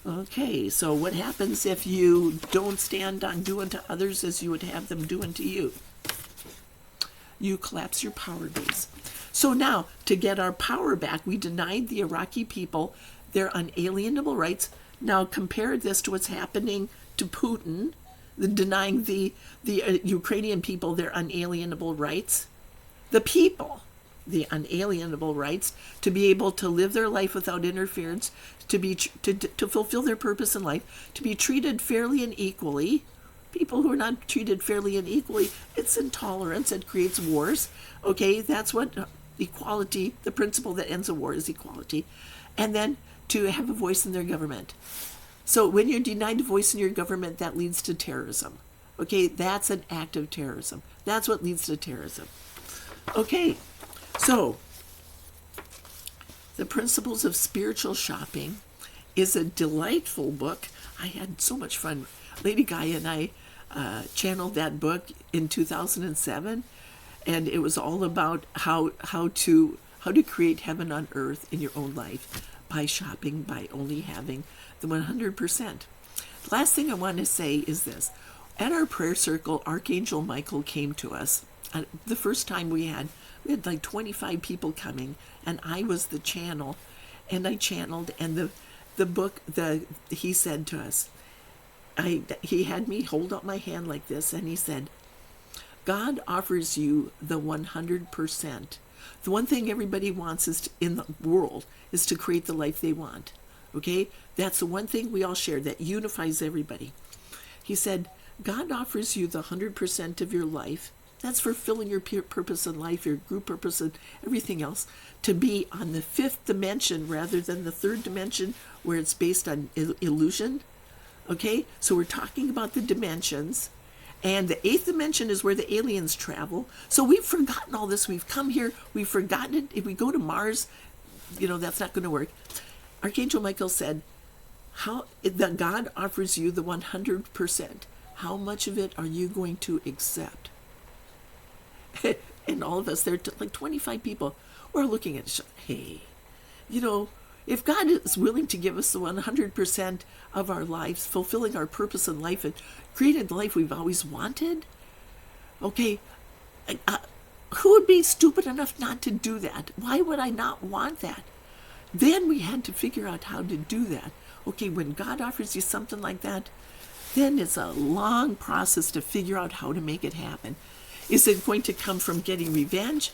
Okay, so what happens if you don't stand on doing to others as you would have them doing to you? You collapse your power base. So now, to get our power back, we denied the Iraqi people their unalienable rights. Now compare this to what's happening to Putin, denying the Ukrainian people their unalienable rights. The people, the unalienable rights to be able to live their life without interference, to fulfill their purpose in life, to be treated fairly and equally. People who are not treated fairly and equally, it's intolerance. It creates wars. Okay, that's what equality, the principle that ends a war is equality. And then to have a voice in their government. So when you're denied a voice in your government, that leads to terrorism. Okay, that's an act of terrorism. That's what leads to terrorism. Okay, so The Principles of Spiritual Shopping is a delightful book. I had so much fun. Lady Gaia and I channeled that book in 2007, and it was all about how to create heaven on earth in your own life by shopping, by only having the 100%. The last thing I want to say is this. At our prayer circle, Archangel Michael came to us. The first time we had like 25 people coming, and I was the channel, and I channeled, and the book, he said to us, he had me hold up my hand like this, and he said, God offers you the 100%. The one thing everybody wants in the world is to create the life they want. Okay? That's the one thing we all share that unifies everybody. He said, God offers you the 100% of your life. That's fulfilling your purpose in life, your group purpose, and everything else, to be on the 5th dimension rather than the 3rd dimension where it's based on illusion. Okay, so we're talking about the dimensions, and the 8th dimension is where the aliens travel. So we've forgotten all this. We've come here. We've forgotten it. If we go to Mars, that's not going to work. Archangel Michael said, that God offers you the 100%. How much of it are you going to accept? And all of us, there like 25 people, we're looking at each other. Hey, if God is willing to give us the 100% of our lives, fulfilling our purpose in life and creating the life we've always wanted, okay, who would be stupid enough not to do that? Why would I not want that? Then we had to figure out how to do that. Okay, when God offers you something like that, then it's a long process to figure out how to make it happen. Is it going to come from getting revenge?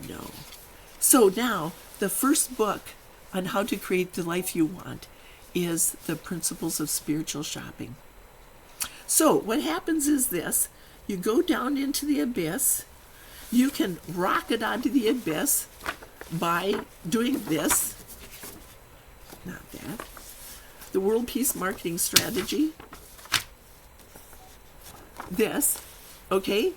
No. So now, the first book on how to create the life you want is The Principles of Spiritual Shopping. So what happens is this. You go down into the abyss. You can rocket onto the abyss by doing this. Not that. The World Peace Marketing Strategy. This. Okay?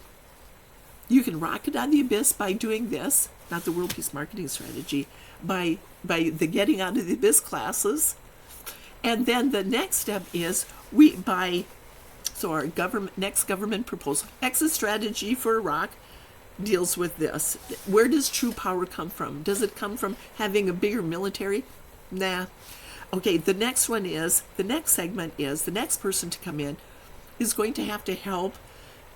You can rocket on the abyss by doing this. Not the World Peace Marketing Strategy. By the Getting Out of the Abyss classes. And then the next step is our next government proposal. Exit strategy for Iraq deals with this. Where does true power come from? Does it come from having a bigger military? Nah. Okay, the next segment is, the next person to come in is going to have to help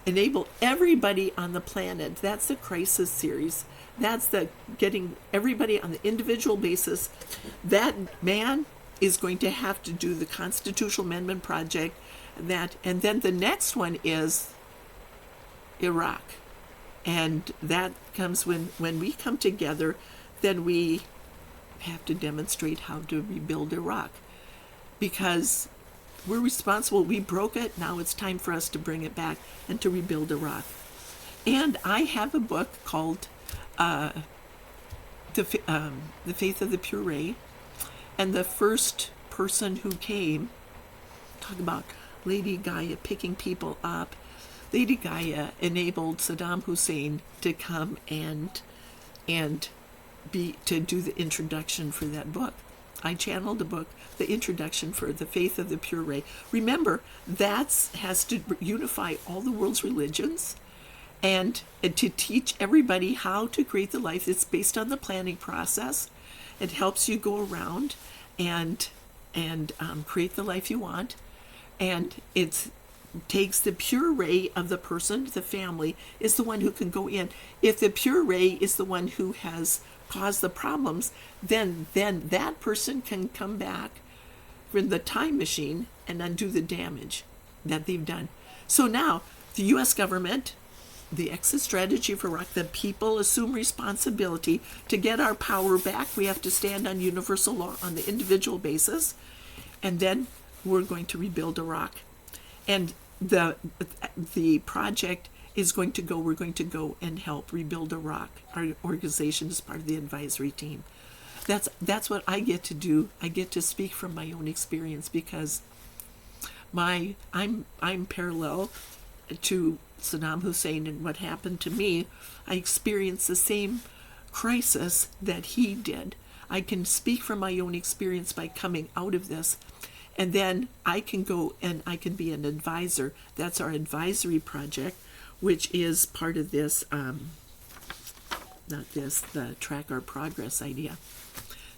enable everybody on the planet. That's the crisis series. That's the getting everybody on the individual basis. That man is going to have to do the constitutional amendment project, and then the next one is Iraq. And that comes when we come together, then we have to demonstrate how to rebuild Iraq. Because we're responsible, we broke it, now it's time for us to bring it back and to rebuild Iraq. And I have a book called The Faith of the Pure. And the first person who came, talk about Lady Gaia picking people up. Lady Gaia enabled Saddam Hussein to come and to do the introduction for that book. I channeled the book, the introduction for The Faith of the Pure. Remember, that has to unify all the world's religions and to teach everybody how to create the life that's based on the planning process. It helps you go around and create the life you want. And it takes the pure ray of the person, the family, is the one who can go in. If the pure ray is the one who has caused the problems, then that person can come back from the time machine and undo the damage that they've done. So now, the U.S. government, the exit strategy for Iraq, the people assume responsibility to get our power back. We have to stand on universal law on the individual basis, and then we're going to rebuild Iraq. And the project is going to go, we're going to go and help rebuild Iraq. Our organization is part of the advisory team. That's what I get to do. I get to speak from my own experience because I'm parallel to Saddam Hussein and what happened to me. I experienced the same crisis that he did. I can speak from my own experience by coming out of this. And then I can go and I can be an advisor. That's our advisory project, which is part of this, the Track Our Progress idea.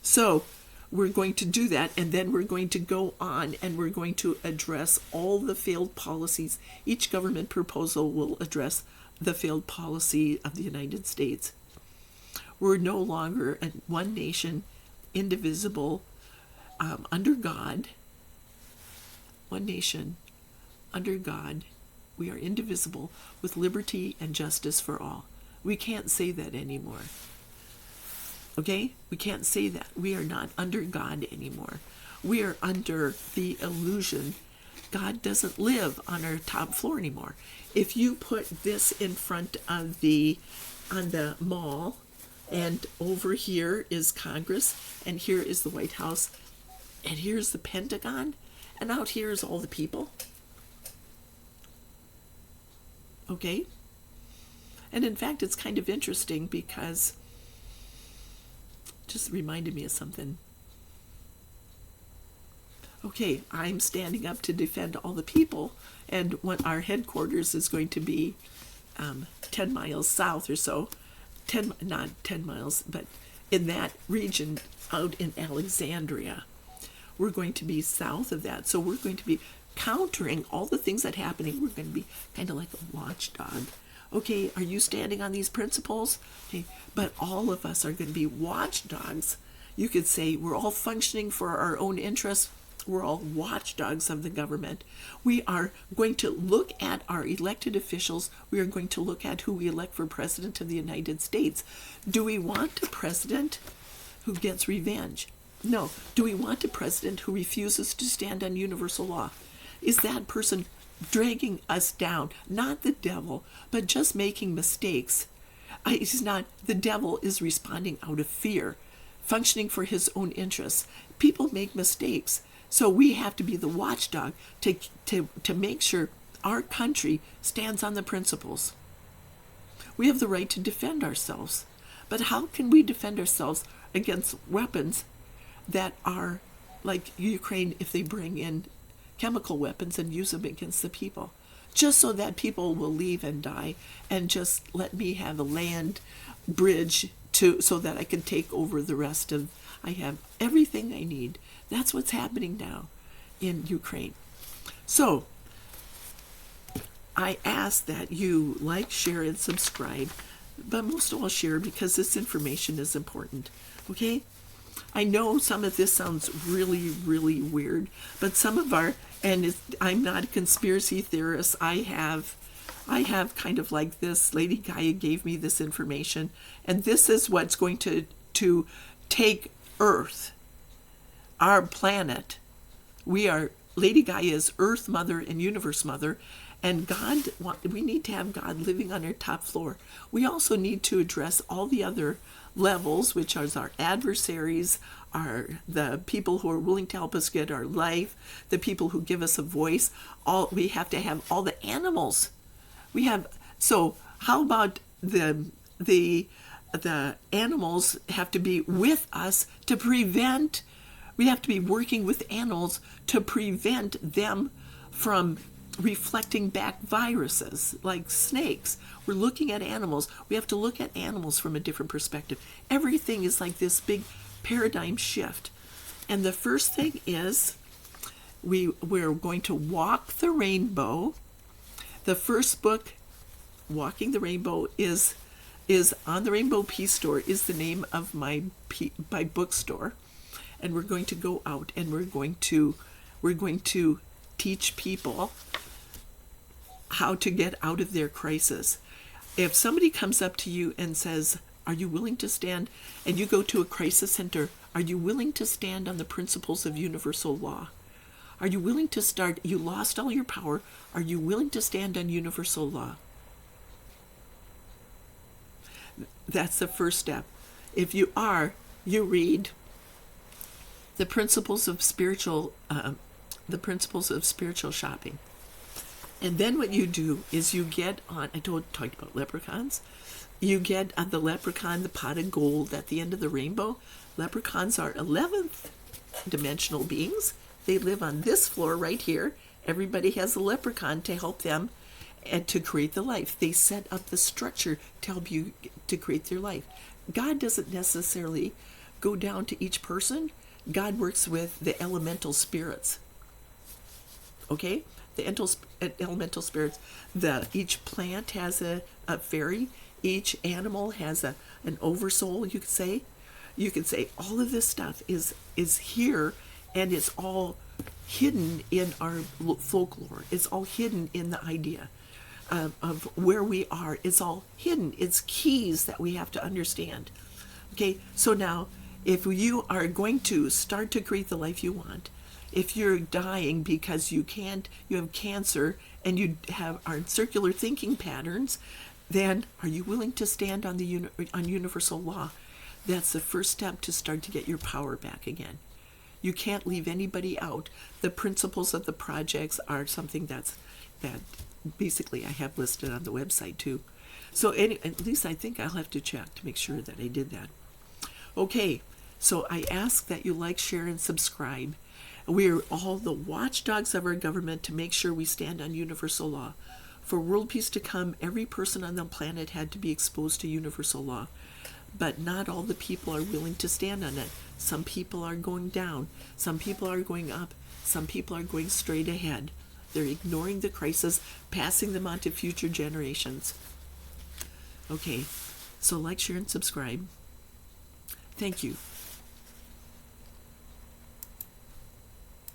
So we're going to do that, and then we're going to go on and we're going to address all the failed policies. Each government proposal will address the failed policy of the United States. We're no longer a one nation, indivisible, under God. One nation, under God. We are indivisible with liberty and justice for all. We can't say that anymore. Okay? We can't say that. We are not under God anymore. We are under the illusion God doesn't live on our top floor anymore. If you put this in front of on the mall, and over here is Congress, and here is the White House, and here's the Pentagon, and out here is all the people. Okay? And in fact, it's kind of interesting because it just reminded me of something. Okay, I'm standing up to defend all the people, and when our headquarters is going to be 10 miles south or so, not 10 miles, but in that region out in Alexandria. We're going to be south of that, so we're going to be countering all the things that are happening. We're going to be kind of like a watchdog. Okay, are you standing on these principles? Okay, but all of us are going to be watchdogs. You could say we're all functioning for our own interests. We're all watchdogs of the government. We are going to look at our elected officials. We are going to look at who we elect for president of the United States. Do we want a president who gets revenge? No. Do we want a president who refuses to stand on universal law? Is that person dragging us down? Not the devil, but just making mistakes. It's not. The devil is responding out of fear, functioning for his own interests. People make mistakes. So we have to be the watchdog to make sure our country stands on the principles. We have the right to defend ourselves. But how can we defend ourselves against weapons that are like Ukraine if they bring in chemical weapons and use them against the people? Just so that people will leave and die, and just let me have a land bridge so that I can take over the rest of, I have everything I need. That's what's happening now in Ukraine. So I ask that you like, share, and subscribe, but most of all share because this information is important. Okay? I know some of this sounds really, really weird, but some of I'm not a conspiracy theorist. I have kind of like this. Lady Gaia gave me this information, and this is what's going to take Earth, our planet. We are Lady Gaia is Earth Mother and Universe Mother, and God. We need to have God living on our top floor. We also need to address all the other levels, which are our adversaries, are the people who are willing to help us get our life, the people who give us a voice. All we have to have all the animals. We have so how about the animals have to be with us to prevent. We have to be working with animals to prevent them from reflecting back viruses like snakes. We're looking at animals. We have to look at animals from a different perspective. Everything is like this big paradigm shift. And the first thing is we're going to walk the rainbow. The first book, Walking the Rainbow, is on the Rainbow Peace Store, is the name of my bookstore. And we're going to go out and we're going to teach people how to get out of their crisis. If somebody comes up to you and says, are you willing to stand, and you go to a crisis center, are you willing to stand on the principles of universal law? Are you willing to start, you lost all your power, are you willing to stand on universal law? That's the first step. If you are, you read the principles of spiritual shopping. And then what you do is you get on, I talked about leprechauns. You get the leprechaun, the pot of gold at the end of the rainbow. Leprechauns are 11th dimensional beings. They live on this floor right here. Everybody has a leprechaun to help them and to create the life. They set up the structure to help you to create their life. God doesn't necessarily go down to each person. God works with the elemental spirits. Okay? The elemental spirits. Each plant has a fairy. Each animal has an oversoul, you could say. You could say all of this stuff is here, and it's all hidden in our folklore. It's all hidden in the idea of where we are. It's all hidden. It's keys that we have to understand. Okay, so now, if you are going to start to create the life you want, if you're dying because you have cancer and you are in circular thinking patterns, then are you willing to stand on on universal law? That's the first step to start to get your power back again. You can't leave anybody out. The principles of the projects are something that basically I have listed on the website too. So at least I think I'll have to check to make sure that I did that. Okay, so I ask that you like, share, and subscribe. We're all the watchdogs of our government to make sure we stand on universal law. For world peace to come, every person on the planet had to be exposed to universal law. But not all the people are willing to stand on it. Some people are going down. Some people are going up. Some people are going straight ahead. They're ignoring the crisis, passing them on to future generations. Okay, so like, share, and subscribe. Thank you.